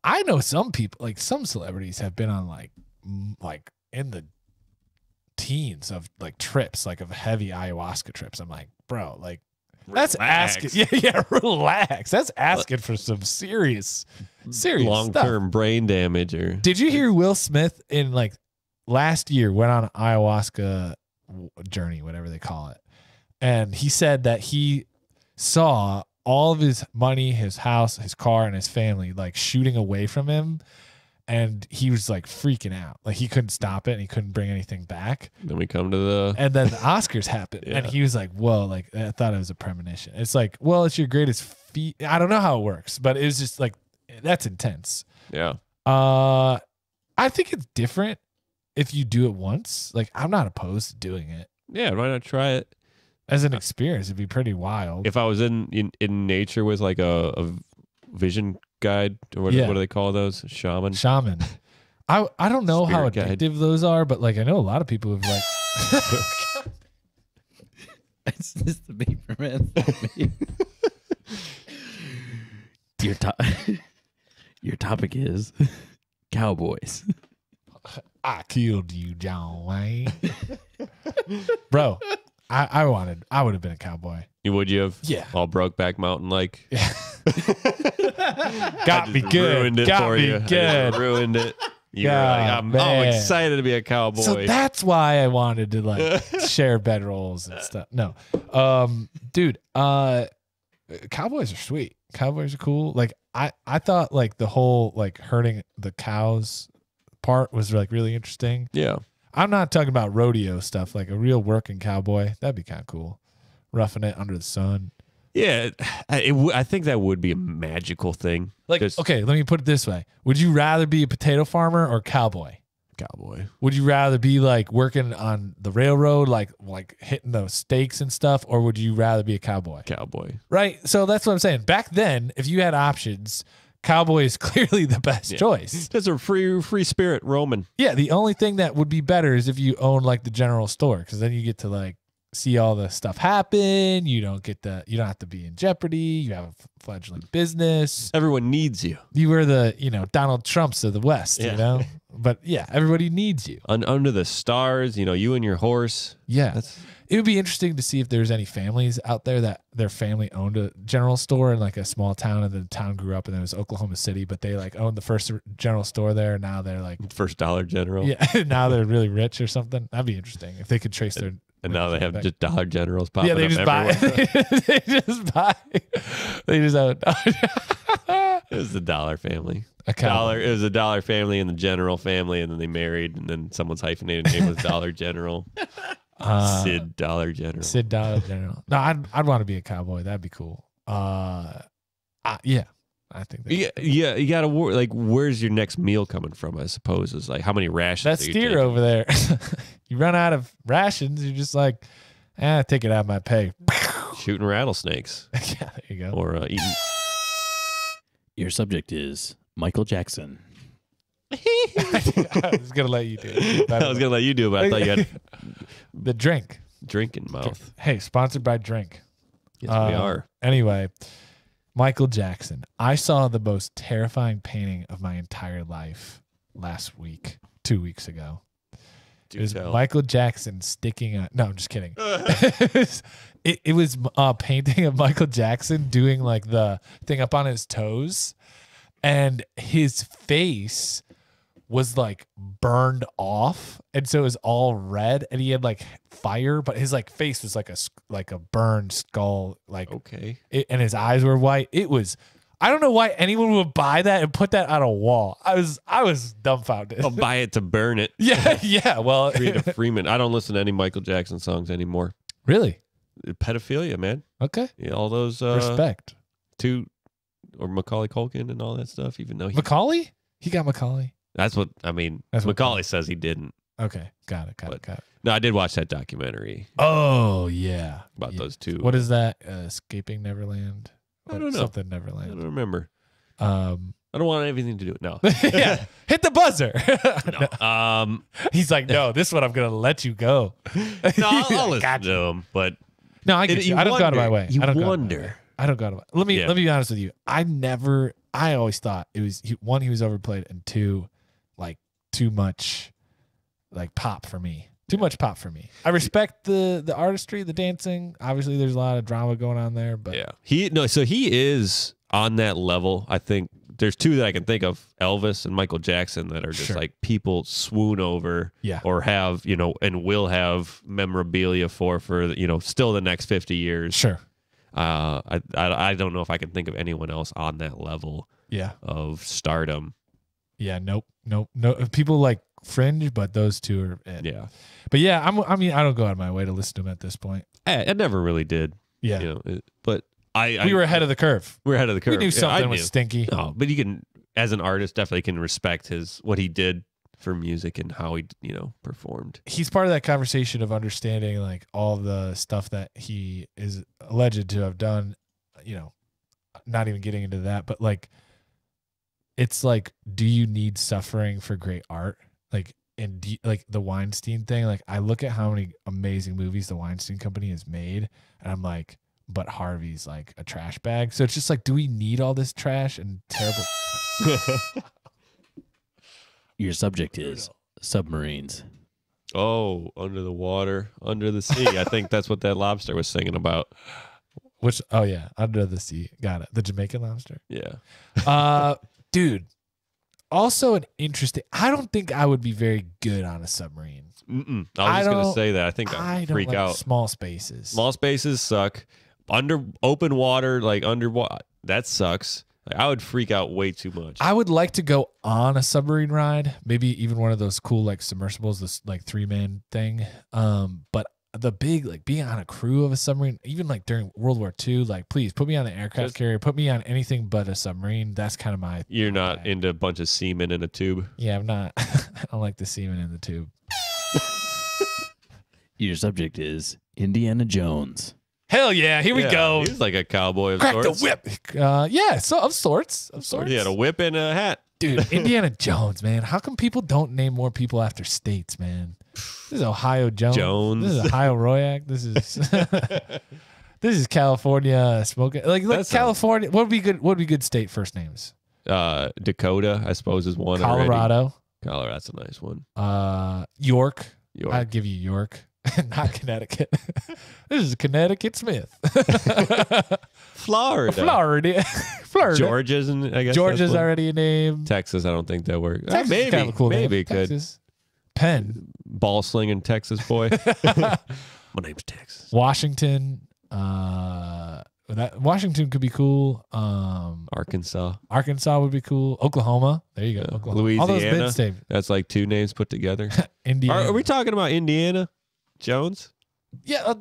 I know some people, like some celebrities, have been on like in the teens of like trips, like of heavy ayahuasca trips. I'm like, bro, like that's asking. Yeah, relax. That's asking for some serious long-term brain damage. Or did you hear Will Smith in like last year went on an ayahuasca journey, whatever they call it, and he said that he saw all of his money, his house, his car, and his family like shooting away from him, and he was like freaking out, like he couldn't stop it and he couldn't bring anything back. Then we come to the Oscars happened, and he was like, "Whoa!" Like I thought it was a premonition. It's like, well, it's your greatest feat. I don't know how it works, but it was just like that's intense. Yeah. I think it's different if you do it once. Like I'm not opposed to doing it. Yeah, why not try it? As an experience, it'd be pretty wild. If I was in nature with like a vision guide, or what do they call those? Shaman. I don't know how Spirit addictive those are, but like I know a lot of people have like. It's just the beaver, man. Your topic is Cowboys. I killed you, John Wayne. Bro. I would have been a cowboy. Would you have? Yeah. All Brokeback Mountain like. Got me good. Ruined it Got for me you. good. Ruined it. You're God, like, I'm excited to be a cowboy. So that's why I wanted to like share bedrolls and stuff. No, dude, cowboys are sweet. Cowboys are cool. Like I thought like the whole like herding the cows part was like really interesting. Yeah. I'm not talking about rodeo stuff, like a real working cowboy. That'd be kind of cool. Roughing it under the sun. Yeah, I think that would be a magical thing. Like, okay, let me put it this way. Would you rather be a potato farmer or cowboy? Cowboy. Would you rather be like working on the railroad, like hitting those stakes and stuff, or would you rather be a cowboy? Cowboy. Right? So that's what I'm saying. Back then, if you had options, cowboy is clearly the best choice. That's a free spirit roaming. Yeah, the only thing that would be better is if you own like the general store, because then you get to like see all the stuff happen. You don't have to be in jeopardy. You have a fledgling business. Everyone needs you. You were the, Donald Trumps of the West, But yeah, everybody needs you. Under the stars, you and your horse. Yeah. It would be interesting to see if there's any families out there that their family owned a general store in like a small town, and the town grew up and it was Oklahoma City, but they like owned the first general store there. And now they're like first Dollar General. Yeah. Now they're really rich or something. That'd be interesting if they could trace their. And now they have just Dollar Generals popping up they just everywhere. They just have It was the Dollar family. It was a Dollar family and the General family, and then they married, and then someone's hyphenated name was Dollar General. Sid Dollar General. Sid Dollar General. No, I'd want to be a cowboy. That'd be cool. Yeah. I think you gotta like, where's your next meal coming from? I suppose is like how many rations. That steer over there. You run out of rations, you're just like, take it out of my pay. Shooting rattlesnakes. Yeah, there you go. Or eating. Your subject is Michael Jackson. I was gonna let you do it. I was gonna let you do it, but I thought you had the drink in mouth. Hey, sponsored by Drink. Yes, we are. Anyway. Michael Jackson. I saw the most terrifying painting of my entire life last week, 2 weeks ago. It was Michael Jackson sticking a... No, I'm just kidding. It was a painting of Michael Jackson doing like the thing up on his toes, and his face was like burned off, and so it was all red, and he had like fire, but his like face was like a burned skull, like okay, and his eyes were white. It was, I don't know why anyone would buy that and put that on a wall. I was dumbfounded. I'll buy it to burn it. Yeah. Well, Rita Freeman. I don't listen to any Michael Jackson songs anymore. Really? Pedophilia, man. Okay. Yeah, all those respect. Two or Macaulay Culkin and all that stuff, even though Macaulay? He got Macaulay? That's what, I mean, That's what Macaulay says he didn't. Okay, got it. No, I did watch that documentary Oh, yeah. about those two. What is that? Escaping Neverland? I don't know. Something I Neverland. don't remember. I don't want anything to do with it. No. Yeah, hit the buzzer. No. He's like, no, this one I'm going to let you go. No, I'll listen to him, but no, I get you. I don't go out of my way. You I don't wonder. I don't go out of my way. Let me be honest with you. I always thought it was, one, he was overplayed, and two, like, too much, like, pop for me. Too much pop for me. I respect the artistry, the dancing. Obviously, there's a lot of drama going on there, but yeah, so he is on that level. I think there's two that I can think of: Elvis and Michael Jackson, that are just like people swoon over, or have and will have memorabilia for still the next 50 years. Sure. I don't know if I can think of anyone else on that level. Of stardom. Yeah. Nope. No. People like fringe, but those two are it. Yeah. But yeah, I mean, I don't go out of my way to listen to him at this point. I never really did. Yeah. But we were ahead of the curve. We were ahead of the curve. We knew something was stinky. No, but you can, as an artist, definitely can respect what he did for music and how he, performed. He's part of that conversation of understanding like all the stuff that he is alleged to have done, not even getting into that, but like, it's like, do you need suffering for great art? Like, and like the Weinstein thing, like I look at how many amazing movies the Weinstein Company has made, and I'm like, but Harvey's like a trash bag. So it's just like, do we need all this trash and terrible? Your subject is submarines. Oh, under the water, under the sea. I think that's what that lobster was singing about. Which, oh yeah, under the sea. Got it. The Jamaican lobster. Yeah. Dude. Also an interesting. I don't think I would be very good on a submarine. I was just gonna say that. I think I'd freak like out. Small spaces. Small spaces suck. Under open water, like underwater, that sucks. Like, I would freak out way too much. I would like to go on a submarine ride, maybe even one of those cool like submersibles, this like 3-man thing. But the big like being on a crew of a submarine, even like during World War II, like please put me on an aircraft carrier, put me on anything but a submarine. That's kind of my. You're not into a bunch of semen in a tube. Yeah, I'm not. I don't like the semen in the tube. Your subject is Indiana Jones. Hell yeah, here we go. He's like a cowboy of Crack sorts. the whip. Yeah, so of sorts. He had a whip and a hat. Dude, Indiana Jones, man. How come people don't name more people after states, man? This is Ohio Jones. This is Ohio Royak. This is this is California smoking. Like California. What would be good state first names? Dakota, I suppose, is one. Colorado. Colorado's a nice one. York. I'd give you York. Not Connecticut. This is Connecticut Smith. Florida. Georgia's, I guess. Georgia's already a name. Texas, I don't think that works. Texas Maybe. is kind of a cool maybe name. it could. Texas. Penn. Ball slinging Texas boy. My name's Texas. Washington. Washington could be cool. Arkansas would be cool. Oklahoma. There you go. Oklahoma. Louisiana. All those mid-state. That's like two names put together. Indiana. Are we talking about Indiana Jones? Yeah, I'm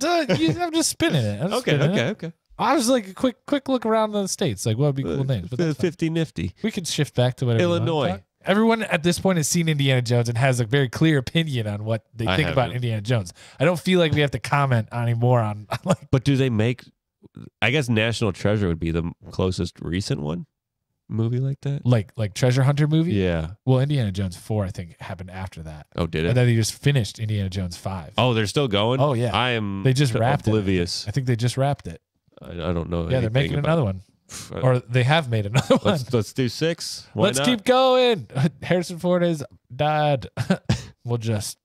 just spinning it. Okay. I was like a quick look around the states. Like, what would be cool names? But 50-nifty. We can shift back to whatever. Illinois. Everyone at this point has seen Indiana Jones and has a very clear opinion on what they think about Indiana Jones. I don't feel like we have to comment anymore on like. But do they make? I guess National Treasure would be the closest recent one movie like that. Like Treasure Hunter movie. Yeah. Well, Indiana Jones 4 I think happened after that. Oh, did it? And then they just finished Indiana Jones 5. Oh, they're still going. Oh yeah. I am. They just wrapped oblivious. it. I think they just wrapped it. I don't know. Yeah, they're making another one. Or they have made another one. Let's do 6. Why let's not? keep going. Harrison Ford has died. we'll just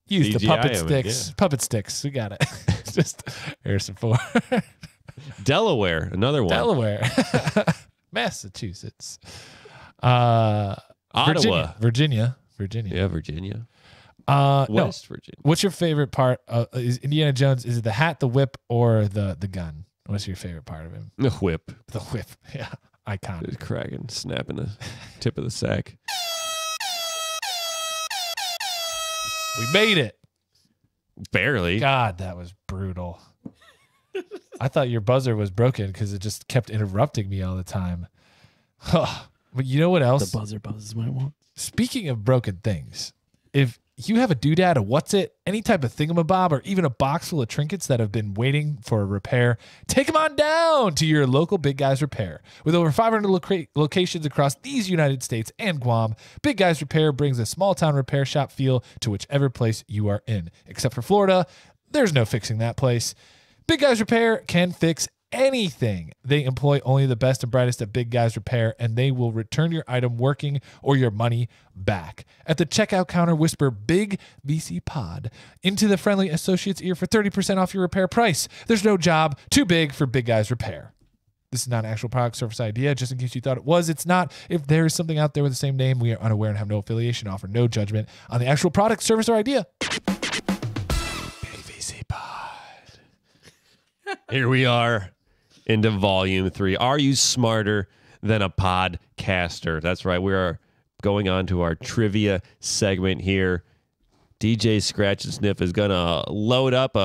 use the puppet sticks. Yeah. Puppet sticks. We got it. Just Harrison Ford. Delaware, another one. Delaware. Massachusetts. Ottawa. Virginia. Yeah, Virginia. West Virginia. What's your favorite part? Is Indiana Jones? Is it the hat, the whip, or the gun? What's your favorite part of him? The whip. The whip. Yeah. Iconic. Cracking, snapping the tip of the sack. We made it. Barely. God, that was brutal. I thought your buzzer was broken because it just kept interrupting me all the time. But you know what else? The buzzer buzzes when it won't. Speaking of broken things, if you have a doodad, a what's it, any type of thingamabob, or even a box full of trinkets that have been waiting for a repair, take them on down to your local Big Guys Repair. With over 500 locations across these United States and Guam, Big Guys Repair brings a small town repair shop feel to whichever place you are in. Except for Florida, there's no fixing that place. Big Guys Repair can fix anything. They employ only the best and brightest at Big Guys Repair, and they will return your item working or your money back. At the checkout counter, whisper Big VC Pod into the friendly associate's ear for 30% off your repair price. There's no job too big for Big Guys Repair. This is not an actual product service idea, just in case you thought it was. It's not. If there is something out there with the same name, we are unaware and have no affiliation, offer no judgment on the actual product, service, or idea. Big VC Pod. Here we are into volume 3. Are you smarter than a podcaster? That's right. We are going on to our trivia segment here. DJ Scratch and Sniff is going to load up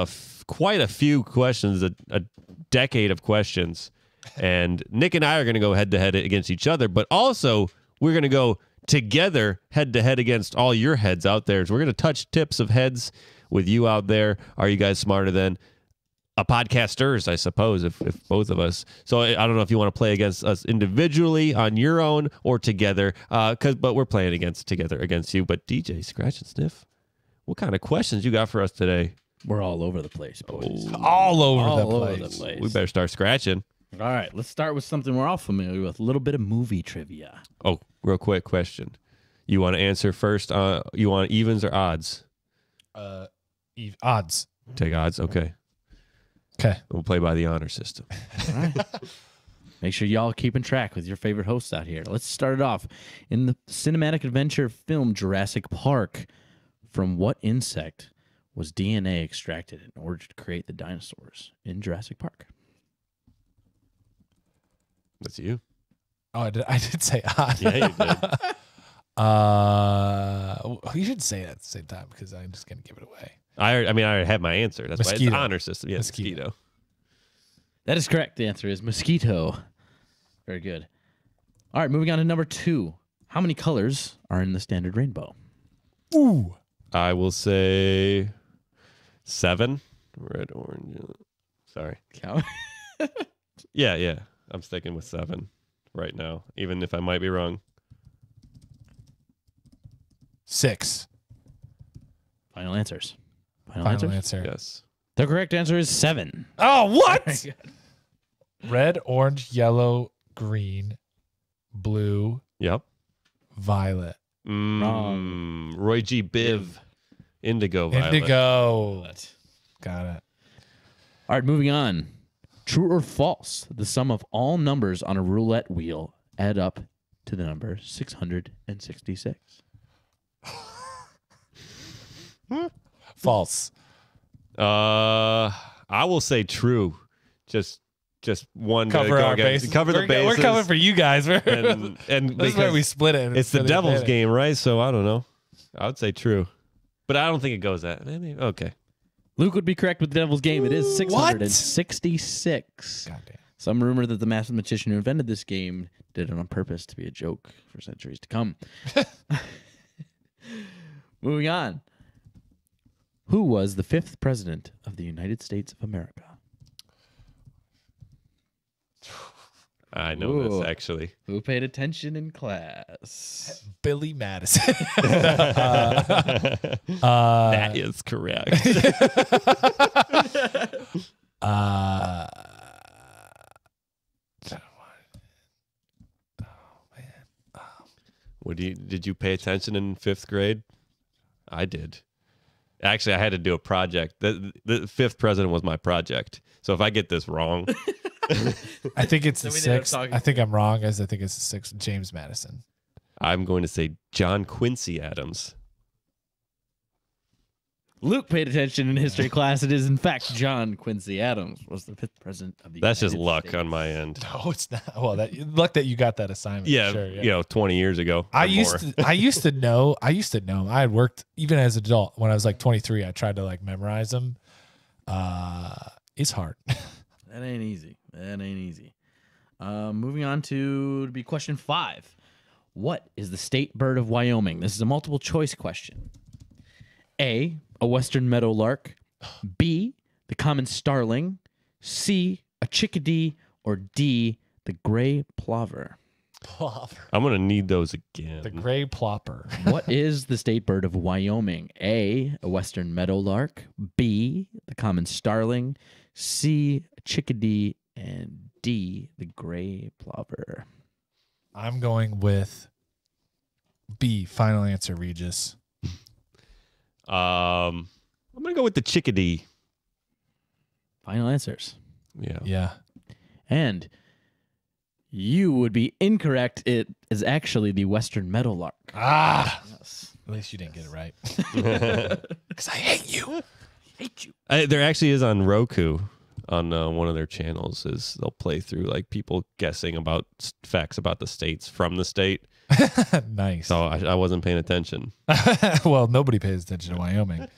quite a few questions, a decade of questions. And Nick and I are going to go head-to-head against each other, but also we're going to go together head-to-head against all your heads out there. So we're going to touch tips of heads with you out there. Are you guys smarter than a podcasters, I suppose, if both of us. So I don't know if you want to play against us individually on your own or together, but we're playing together against you. But DJ Scratch and Sniff, what kind of questions you got for us today? We're all over the place, boys. All over the place. We better start scratching. All right, let's start with something we're all familiar with, a little bit of movie trivia. Oh, real quick question. You want to answer first? You want evens or odds? Odds. Take odds, okay. Okay. We'll play by the honor system. All right. Make sure y'all are keeping track with your favorite hosts out here. Let's start it off. In the cinematic adventure film Jurassic Park, from what insect was DNA extracted in order to create the dinosaurs in Jurassic Park? That's you. Oh, I did say odd. Yeah, you did. You should say it at the same time because I'm just going to give it away. I already had my answer. That's Mosquito. why it's honor system. Yeah, mosquito. That is correct. The answer is mosquito. Very good. All right, moving on to number 2. How many colors are in the standard rainbow? Ooh. I will say 7. Red, orange. Sorry. Yeah. I'm sticking with 7 right now, even if I might be wrong. 6. Final answers. Final answer. Yes. The correct answer is 7. Oh, what? Red, orange, yellow, green, blue, Yep. violet. Wrong. Roy G. Biv. Indigo violet. Indigo. Got it. All right, moving on. True or false? The sum of all numbers on a roulette wheel add up to the number 666. False. I will say true. Just one Cover go our against, bases. cover the bases. We're coming for you guys. and This is where we split it. It's the devil's game, right? So I don't know. I would say true, but I don't think it goes that. Maybe okay. Luke would be correct with the devil's game. It is 666. Goddamn. Some rumor that the mathematician who invented this game did it on purpose to be a joke for centuries to come. Moving on. Who was the 5th president of the United States of America? I know this actually. Who paid attention in class? Billy Madison. That is correct. Did you pay attention in 5th grade? I did. Actually, I had to do a project. The 5th president was my project. So if I get this wrong, I think it's the 6th. I think I'm wrong, as I think it's the 6th. James Madison. I'm going to say John Quincy Adams. Luke paid attention in history class. It is, in fact, John Quincy Adams was the 5th president of the That's United just luck States. on my end. No, it's not. Well, luck that you got that assignment. Yeah, sure, 20 years ago. I used to know. I had worked even as an adult when I was like 23. I tried to like memorize them. It's hard. That ain't easy. Moving on to be question 5. What is the state bird of Wyoming? This is a multiple choice question. A western meadowlark. B, the common starling. C, a chickadee. Or D, the gray plover. I'm going to need those again. The gray plopper. What is the state bird of Wyoming? A western meadowlark. B, the common starling. C, a chickadee. And D, the gray plover. I'm going with B. Final answer, Regis. I'm going to go with the chickadee. Final answers. Yeah. And you would be incorrect. It is actually the western meadowlark. Yes. At least you didn't get it right. Because I hate you. There actually is on Roku on one of their channels. Is they'll play through like people guessing about facts about the states from the state. Nice. So I wasn't paying attention. Well, nobody pays attention to Wyoming.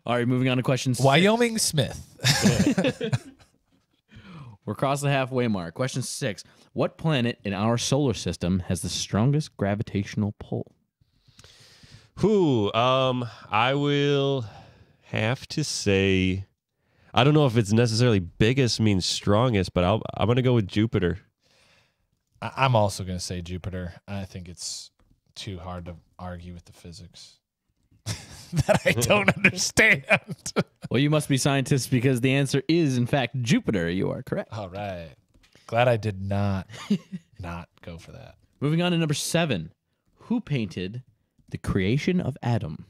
All right, moving on to question 6. Wyoming Smith. We're across the halfway mark. Question 6. What planet in our solar system has the strongest gravitational pull? I will have to say, I don't know if it's necessarily biggest means strongest, but I'm going to go with Jupiter. I'm also going to say Jupiter. I think it's too hard to argue with the physics that I don't understand. Well, you must be scientists because the answer is, in fact, Jupiter. You are correct. All right. Glad I did not go for that. Moving on to number 7. Who painted The Creation of Adam?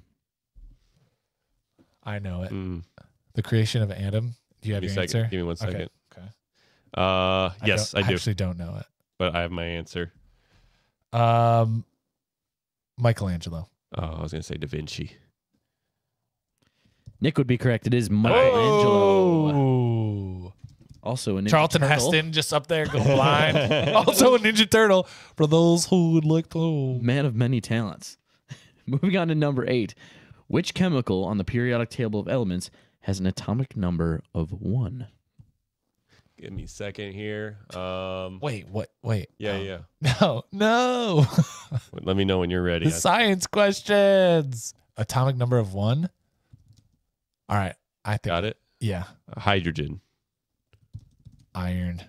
I know it. The Creation of Adam. Do you have your answer? Give me 1 second. Okay. Yes, I do. I actually don't know it. But I have my answer. Michelangelo. Oh, I was going to say Da Vinci. Nick would be correct. It is Michelangelo. Oh. Also a Ninja Charlton Turtle. Heston just up there going blind. Also a Ninja Turtle for those who would like to. Man of many talents. Moving on to number 8. Which chemical on the periodic table of elements has an atomic number of 1? Give me a second here. Wait, what? Wait. Yeah. No. Let me know when you're ready. The science questions. Atomic number of 1? All right. I think. Got it? Yeah. Hydrogen. Iron.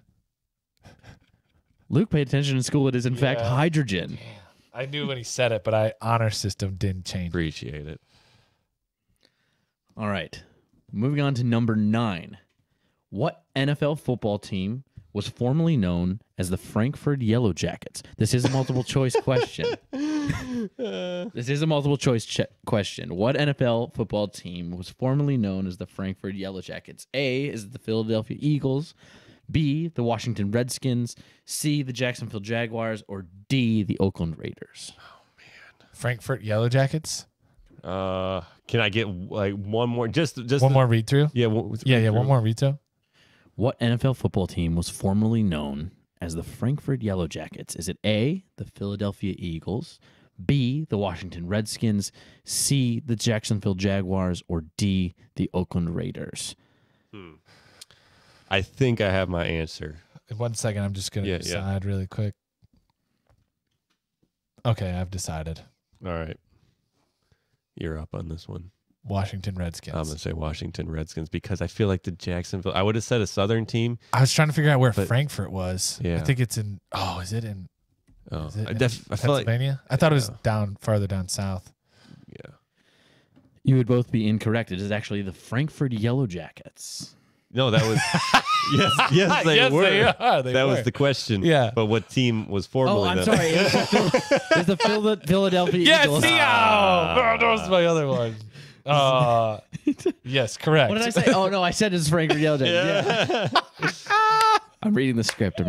Luke paid attention in school. It is, in fact, hydrogen. I knew when he said it, but honor system didn't change. Appreciate it. All right. Moving on to number 9. What NFL football team was formerly known as the Frankfurt Yellow Jackets? This is a multiple choice question. Question. What NFL football team was formerly known as the Frankfurt Yellow Jackets? A, is it the Philadelphia Eagles? B, the Washington Redskins? C, the Jacksonville Jaguars? Or D, the Oakland Raiders? Oh, man. Frankfurt Yellow Jackets? Can I get like one more? Just one more read through? Yeah. One more read through. What NFL football team was formerly known as the Frankfurt Yellow Jackets? Is it A, the Philadelphia Eagles, B, the Washington Redskins, C, the Jacksonville Jaguars, or D, the Oakland Raiders? I think I have my answer. In 1 second, I'm just going to decide really quick. Okay, I've decided. All right. You're up on this one. Washington Redskins. I'm going to say Washington Redskins because I feel like the Jacksonville... I would have said a Southern team. I was trying to figure out where Frankfurt was. Yeah. I think it's in... Oh, is it in... Oh, is it I in feel like... Pennsylvania? I thought it was farther down south. Yeah. You would both be incorrect. It is actually the Frankfurt Yellow Jackets. No, that was... yes, they were. They are. That was the question. Yeah. But what team was formerly... Oh, I'm sorry. It was the Philadelphia Eagles. That was my other one. Yes, correct. What did I say? Oh, no, I said it's Frankfurt Yellow Jackets. Yeah. I'm reading the script.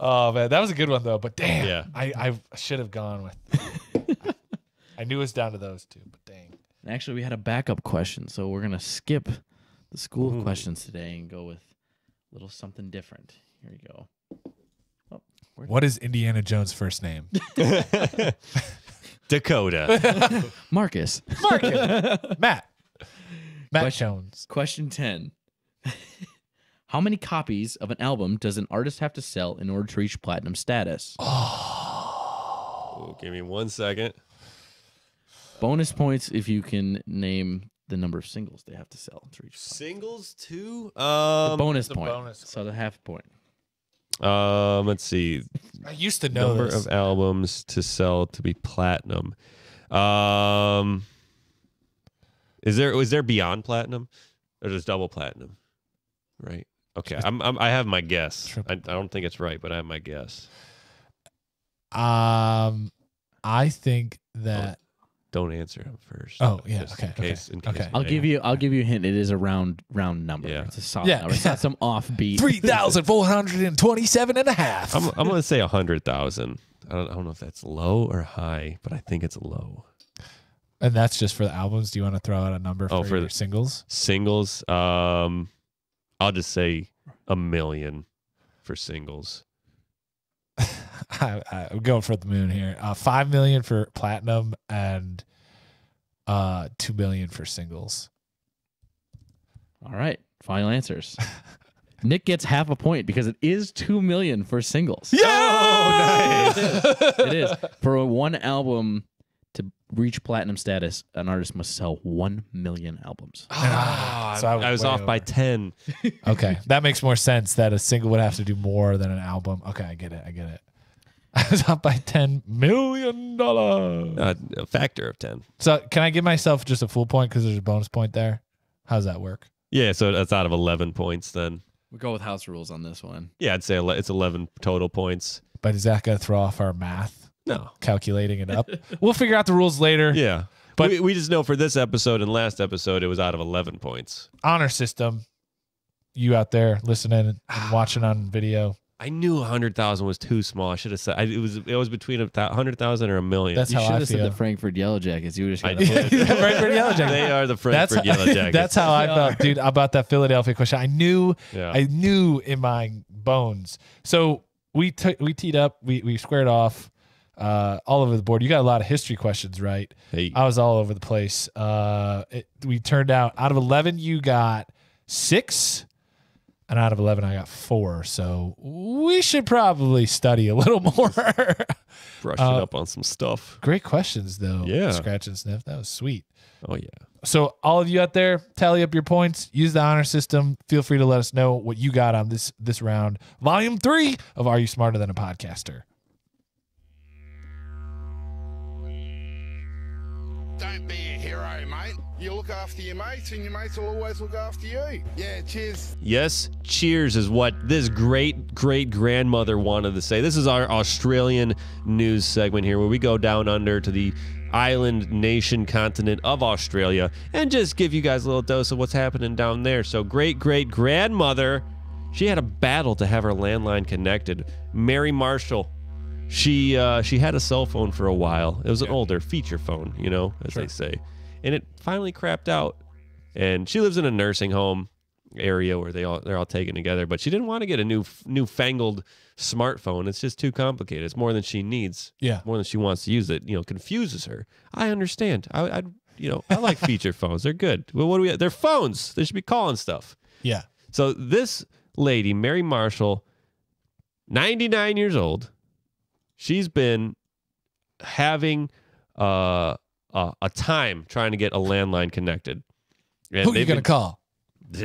Oh, man. That was a good one, though. But damn. Yeah. I should have gone with... I knew it was down to those two, but dang. And actually, we had a backup question, so we're going to skip the school of questions today and go with a little something different. Here we go. Oh, what is Indiana Jones' first name? Dakota. Marcus. Matt Jones. Question 10. How many copies of an album does an artist have to sell in order to reach platinum status? Oh, give me 1 second. Bonus points if you can name the number of singles they have to sell to reach platinum. Singles too? The bonus point. bonus. So the half point. Let's see. I used to know Number this. of albums to sell to be platinum. Is there beyond platinum, or just double platinum? Right. Okay. I have my guess. I don't think it's right, but I have my guess. I think that. Don't answer him first. Oh yeah. Just Okay. In case. Okay. I'll give you a hint. It is a round number. Yeah. It's a solid number. It's not some offbeat. 3,427.5. I'm gonna say 100,000. I don't know if that's low or high, but I think it's low. And that's just for the albums. Do you want to throw out a number for your singles? Singles. I'll just say 1 million for singles. I'm going for the moon here. 5 million for platinum and 2 million for singles. All right. Final answers. Nick gets half a point because it is 2 million for singles. Yeah! Oh, nice. It is. For one album to reach platinum status, an artist must sell 1 million albums. So I was way off by over. 10. Okay. That makes more sense that a single would have to do more than an album. Okay, I get it. I was off by $10 million. A factor of 10. So can I give myself just a full point because there's a bonus point there? How does that work? Yeah, so that's out of 11 points then. We'll go with house rules on this one. Yeah, I'd say it's 11 total points. But is that going to throw off our math? No. Calculating it up? We'll figure out the rules later. Yeah. But we just know for this episode and last episode, it was out of 11 points. Honor system. You out there listening and watching on video. I knew 100,000 was too small. I should have said it was between 100,000 or 1 million. That's You how should I have said feel. the Frankfurt Yellow Jackets. You would have Frankfurt Yellow Jackets. They are the Frankfurt Yellow Jackets. That's how I felt, dude, about that Philadelphia question. I knew in my bones. So we teed up, we squared off all over the board. You got a lot of history questions, right? Hey. I was all over the place. We turned out of 11, you got 6. And out of 11, I got 4. So we should probably study a little more. Brushing up on some stuff. Great questions, though. Yeah. Scratch and Sniff. That was sweet. Oh, yeah. So all of you out there, tally up your points. Use the honor system. Feel free to let us know what you got on this round. Volume 3 of Are You Smarter Than a Podcaster? Don't be a hero, mate. You look after your mates, and your mates will always look after you. Yeah, cheers. Yes, cheers is what this great-great-grandmother wanted to say. This is our Australian news segment here where we go down under to the island nation continent of Australia and just give you guys a little dose of what's happening down there. So great-great-grandmother, she had a battle to have her landline connected. Mary Marshall, she had a cell phone for a while. It was an older feature phone, as they say. And it finally crapped out. And she lives in a nursing home area where they're all taken together. But she didn't want to get a newfangled smartphone. It's just too complicated. It's more than she needs. Yeah. More than she wants to use. It confuses her. I understand. I like feature phones. They're good. Well, what do we? They're phones. They should be calling stuff. Yeah. So this lady, Mary Marshall, 99 years old. She's been having a time trying to get a landline connected. And Who are you going to call?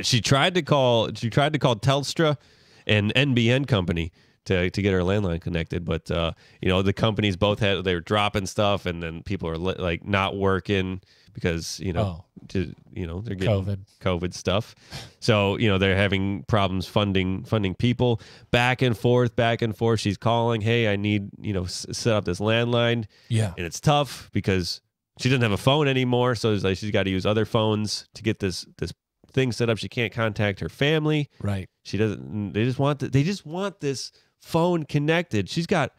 She tried to call Telstra and NBN company to get her landline connected, but the companies both they were dropping stuff, and then people are not working because they're getting COVID stuff. So they're having problems funding people. Back and forth. She's calling, hey, I need set up this landline. Yeah, and it's tough because she doesn't have a phone anymore, so it's like she's got to use other phones to get this thing set up. She can't contact her family. Right. She doesn't. They just want this phone connected. She's got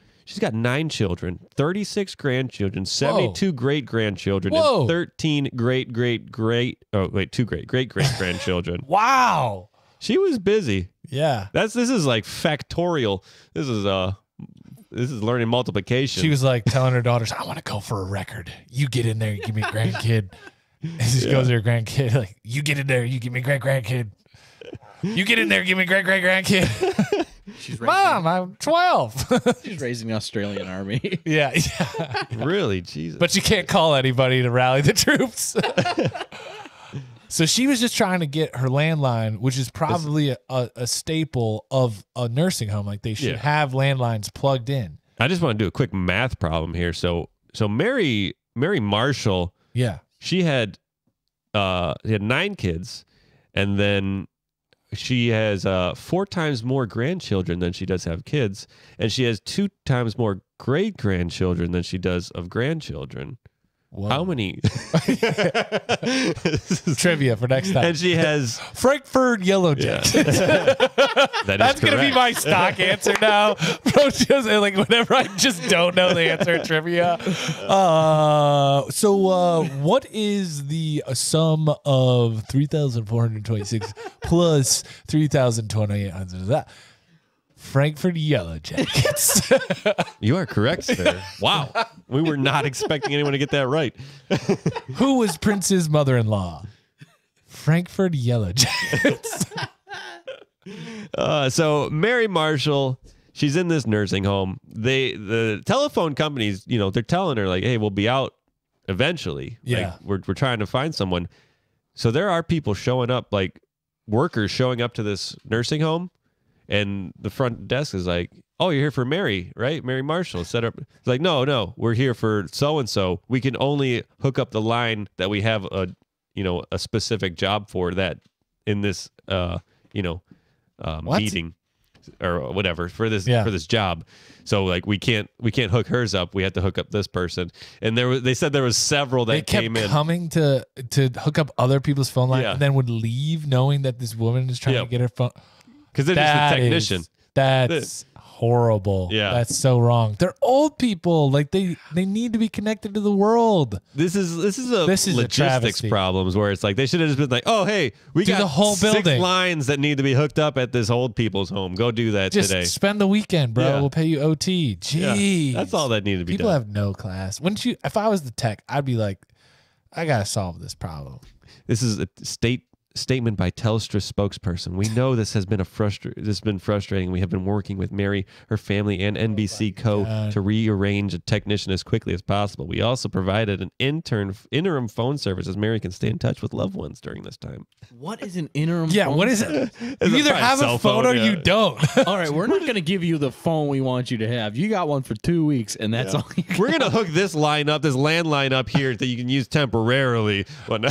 9 children, 36 grandchildren, 72 great grandchildren, and 13 two great grandchildren. Wow. She was busy. Yeah. This is like factorial. This is learning multiplication. She was like telling her daughters, I want to go for a record. You get in there, you give me a grandkid. And she goes to her grandkid, like, you get in there, you give me a grandkid. You get in there, give me great grandkid. Mom, I'm 12. She's raising the Australian army. Yeah. Really, Jesus. But you can't call anybody to rally the troops. So she was just trying to get her landline, which is probably a staple of a nursing home. Like they should have landlines plugged in. I just want to do a quick math problem here. So Mary Marshall, she had 9 kids, and then she has 4 times more grandchildren than she does have kids, and she has 2 times more great grandchildren than she does of grandchildren. Whoa. How many? Trivia for next time. And she has Frankfurt Yellow Jackets. That's going to be my stock answer now. Like whenever I just don't know the answer to trivia. So what is the sum of 3,426 plus 3,228? Frankfurt Yellow Jackets. You are correct, sir. Wow. We were not expecting anyone to get that right. Who was Prince's mother-in-law? Frankfurt Yellow Jackets. So Mary Marshall, she's in this nursing home. The telephone companies, they're telling her like, hey, we'll be out eventually. Yeah. Like, we're trying to find someone. So there are people showing up, like workers showing up to this nursing home. And the front desk is like, oh, you're here for Mary, right? Mary Marshall set up. It's like, no, we're here for so-and-so. We can only hook up the line that we have a specific job for that in this, meeting or whatever for this job. So like we can't hook hers up. We have to hook up this person. And they said there was several that came in. They kept coming to hook up other people's phone line and then would leave knowing that this woman is trying to get her phone. Because they're just a technician. That's horrible. Yeah. That's so wrong. They're old people. Like they need to be connected to the world. This is logistics problems where it's like they should have just been like, oh, hey, we got the whole 6 building. lines that need to be hooked up at this old people's home. Go do that Just today. spend the weekend, bro. Yeah. We'll pay you OT. Jeez. Yeah, that's all that needed to be People done. have no class. Wouldn't you? If I was the tech, I'd be like, I gotta solve this problem. This is a statement by Telstra spokesperson. We know this has been frustrating. We have been working with Mary, her family, and NBC Co. to rearrange a technician as quickly as possible. We also provided an interim phone service as Mary can stay in touch with loved ones during this time. What is an interim Yeah, phone what is service? it? You either have a phone or you don't. All right, we're not going to give you the phone we want you to have. You got one for 2 weeks, and that's all you got. We're going to hook this landline up here that you can use temporarily. What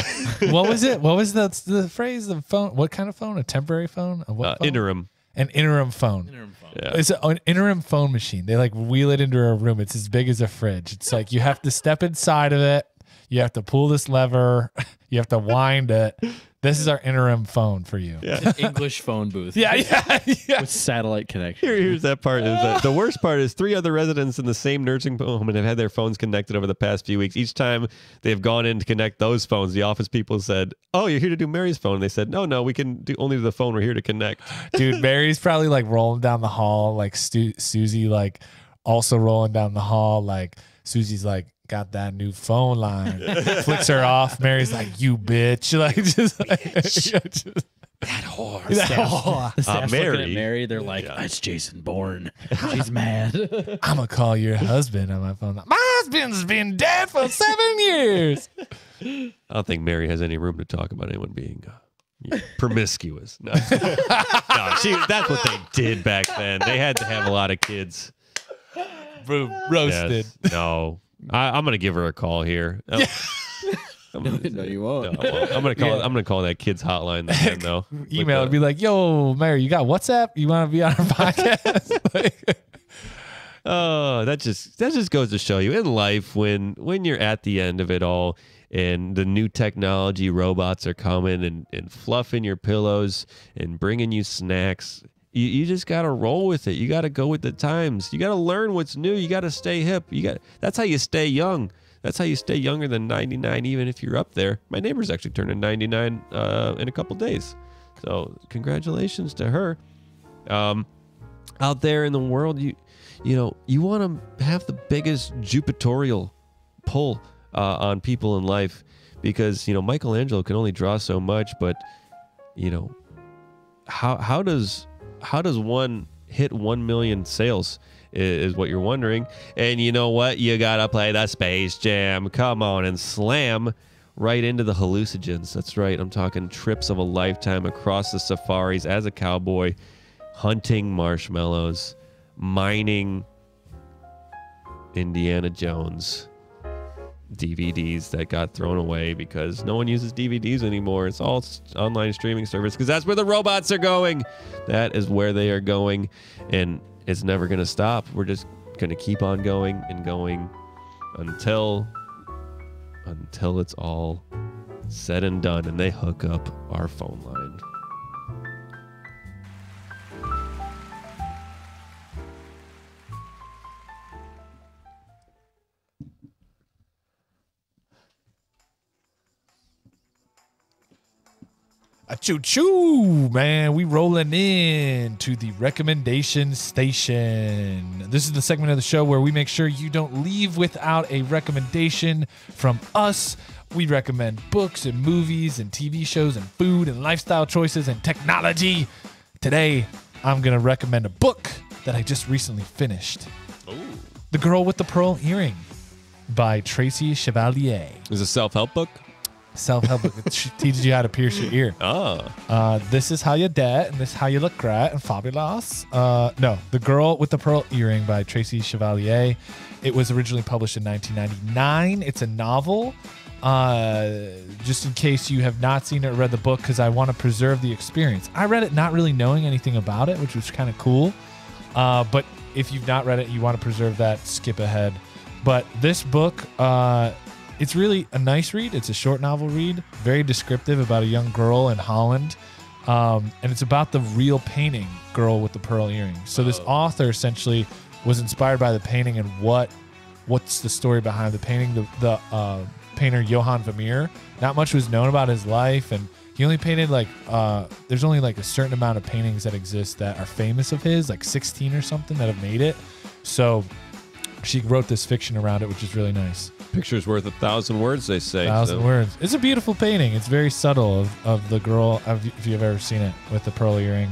was it? What was the phrase? The phone? What kind of phone? A temporary phone? A what phone? Interim. An interim phone. Yeah. It's an interim phone machine. They like wheel it into a room. It's as big as a fridge. It's like you have to step inside of it. You have to pull this lever. You have to wind it. This is our interim phone for you. Yeah. An English phone booth. Yeah. With satellite connection. Here's that part. The worst part is 3 other residents in the same nursing home and have had their phones connected over the past few weeks. Each time they've gone in to connect those phones, the office people said, oh, you're here to do Mary's phone. And they said, no, we can only do the phone. We're here to connect. Dude, Mary's probably like rolling down the hall. Like Susie like also rolling down the hall. Like Susie's like, got that new phone line. Flicks her off. Mary's like, you bitch. Like, just like, that whore. The staff's Mary. looking at Mary. They're like, it's Jason Bourne. She's mad. I'm going to call your husband on my phone. My husband's been dead for 7 years. I don't think Mary has any room to talk about anyone being promiscuous. No, that's what they did back then. They had to have a lot of kids. Roasted. Yes. No. I'm gonna give her a call here. No, you won't. No, I'm gonna call that kids hotline then, though. Email and be like, "Yo, Mary, you got WhatsApp? You want to be on our podcast?" Oh, that just goes to show you in life when you're at the end of it all and the new technology robots are coming and fluffing your pillows and bringing you snacks. You just got to roll with it. You got to go with the times. You got to learn what's new. You got to stay hip. That's how you stay young. That's how you stay younger than 99, even if you're up there. My neighbor's actually turning 99 in a couple days. So congratulations to her. Out there in the world, you want to have the biggest Jupitorial pull on people in life because, Michelangelo can only draw so much, but, how does one hit 1 million sales is what you're wondering. And you know what? You gotta play the Space Jam. Come on and slam right into the hallucinogens. That's right. I'm talking trips of a lifetime across the safaris as a cowboy, hunting marshmallows, mining Indiana Jones DVDs that got thrown away because no one uses DVDs anymore. It's all online streaming service because that's where the robots are going. That is where they are going, and it's never going to stop. We're just going to keep on going and going until it's all said and done and they hook up our phone line. Choo-choo, man. We rolling in to the recommendation station. This is the segment of the show where we make sure you don't leave without a recommendation from us. We recommend books and movies and TV shows and food and lifestyle choices and technology. Today, I'm going to recommend a book that I just recently finished. Ooh. The Girl with the Pearl Earring by Tracy Chevalier. Is it a self-help book? Self-help book. It teaches you how to pierce your ear. Oh. This is how you do it, and this is how you look great and fabulous. No, The Girl with the Pearl Earring by Tracy Chevalier. It was originally published in 1999. It's a novel. Just in case you have not seen it or read the book, because I want to preserve the experience. I read it not really knowing anything about it, which was kind of cool. But if you've not read it, you want to preserve that, skip ahead. But this book, it's really a nice read. It's a short novel read, very descriptive about a young girl in Holland. And it's about the real painting, Girl with the Pearl Earring. So this author essentially was inspired by the painting and what's the story behind the painting. The painter Johann Vermeer, not much was known about his life, and he only painted there's only like a certain amount of paintings that exist that are famous of his, like 16 or something that have made it. So she wrote this fiction around it, which is really nice. Picture's worth 1,000 words, they say. 1,000 words. It's a beautiful painting. It's very subtle of the girl, if you've ever seen it, with the pearl earring.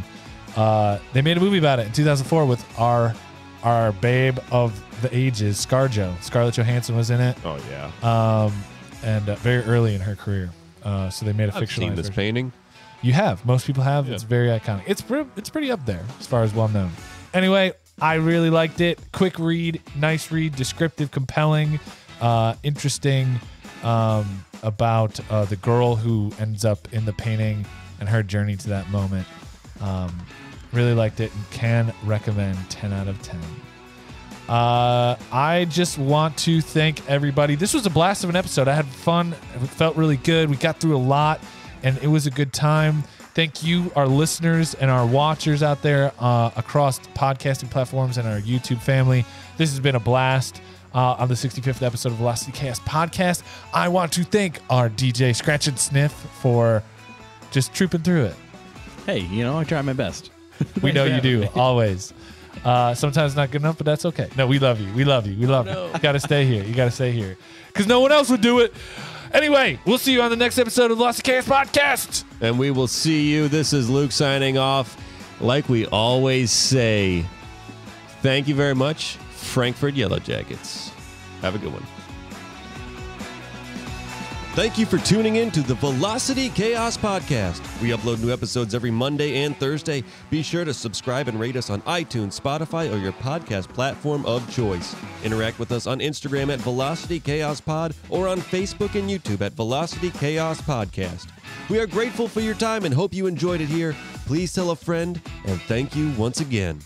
They made a movie about it in 2004 with our babe of the ages, ScarJo. Scarlett Johansson was in it. Oh, yeah. And very early in her career. So they made a fictionalized I've seen this version. painting. You have. Most people have. Yeah. It's very iconic. It's pretty up there as far as well known. Anyway, I really liked it. Quick read, nice read, descriptive, compelling, interesting, about the girl who ends up in the painting and her journey to that moment. Really liked it and can recommend 10 out of 10. I just want to thank everybody. This was a blast of an episode. I had fun. It felt really good. We got through a lot, and it was a good time. Thank you, our listeners and our watchers out there across podcasting platforms and our YouTube family. This has been a blast on the 65th episode of Velocity Chaos Podcast. I want to thank our DJ Scratch and Sniff for just trooping through it. Hey, I try my best. We know you do, always. Sometimes not good enough, but that's okay. No, we love you. We love you. We love you. You got to stay here. You got to stay here. Because no one else would do it. Anyway, we'll see you on the next episode of the Velocity Chaos Podcast. And we will see you. This is Luke signing off. Like we always say, thank you very much, Frankfurt Yellow Jackets. Have a good one. Thank you for tuning in to the Velocity Chaos Podcast. We upload new episodes every Monday and Thursday. Be sure to subscribe and rate us on iTunes, Spotify, or your podcast platform of choice. Interact with us on Instagram at Velocity Chaos Pod or on Facebook and YouTube at Velocity Chaos Podcast. We are grateful for your time and hope you enjoyed it here. Please tell a friend, and thank you once again.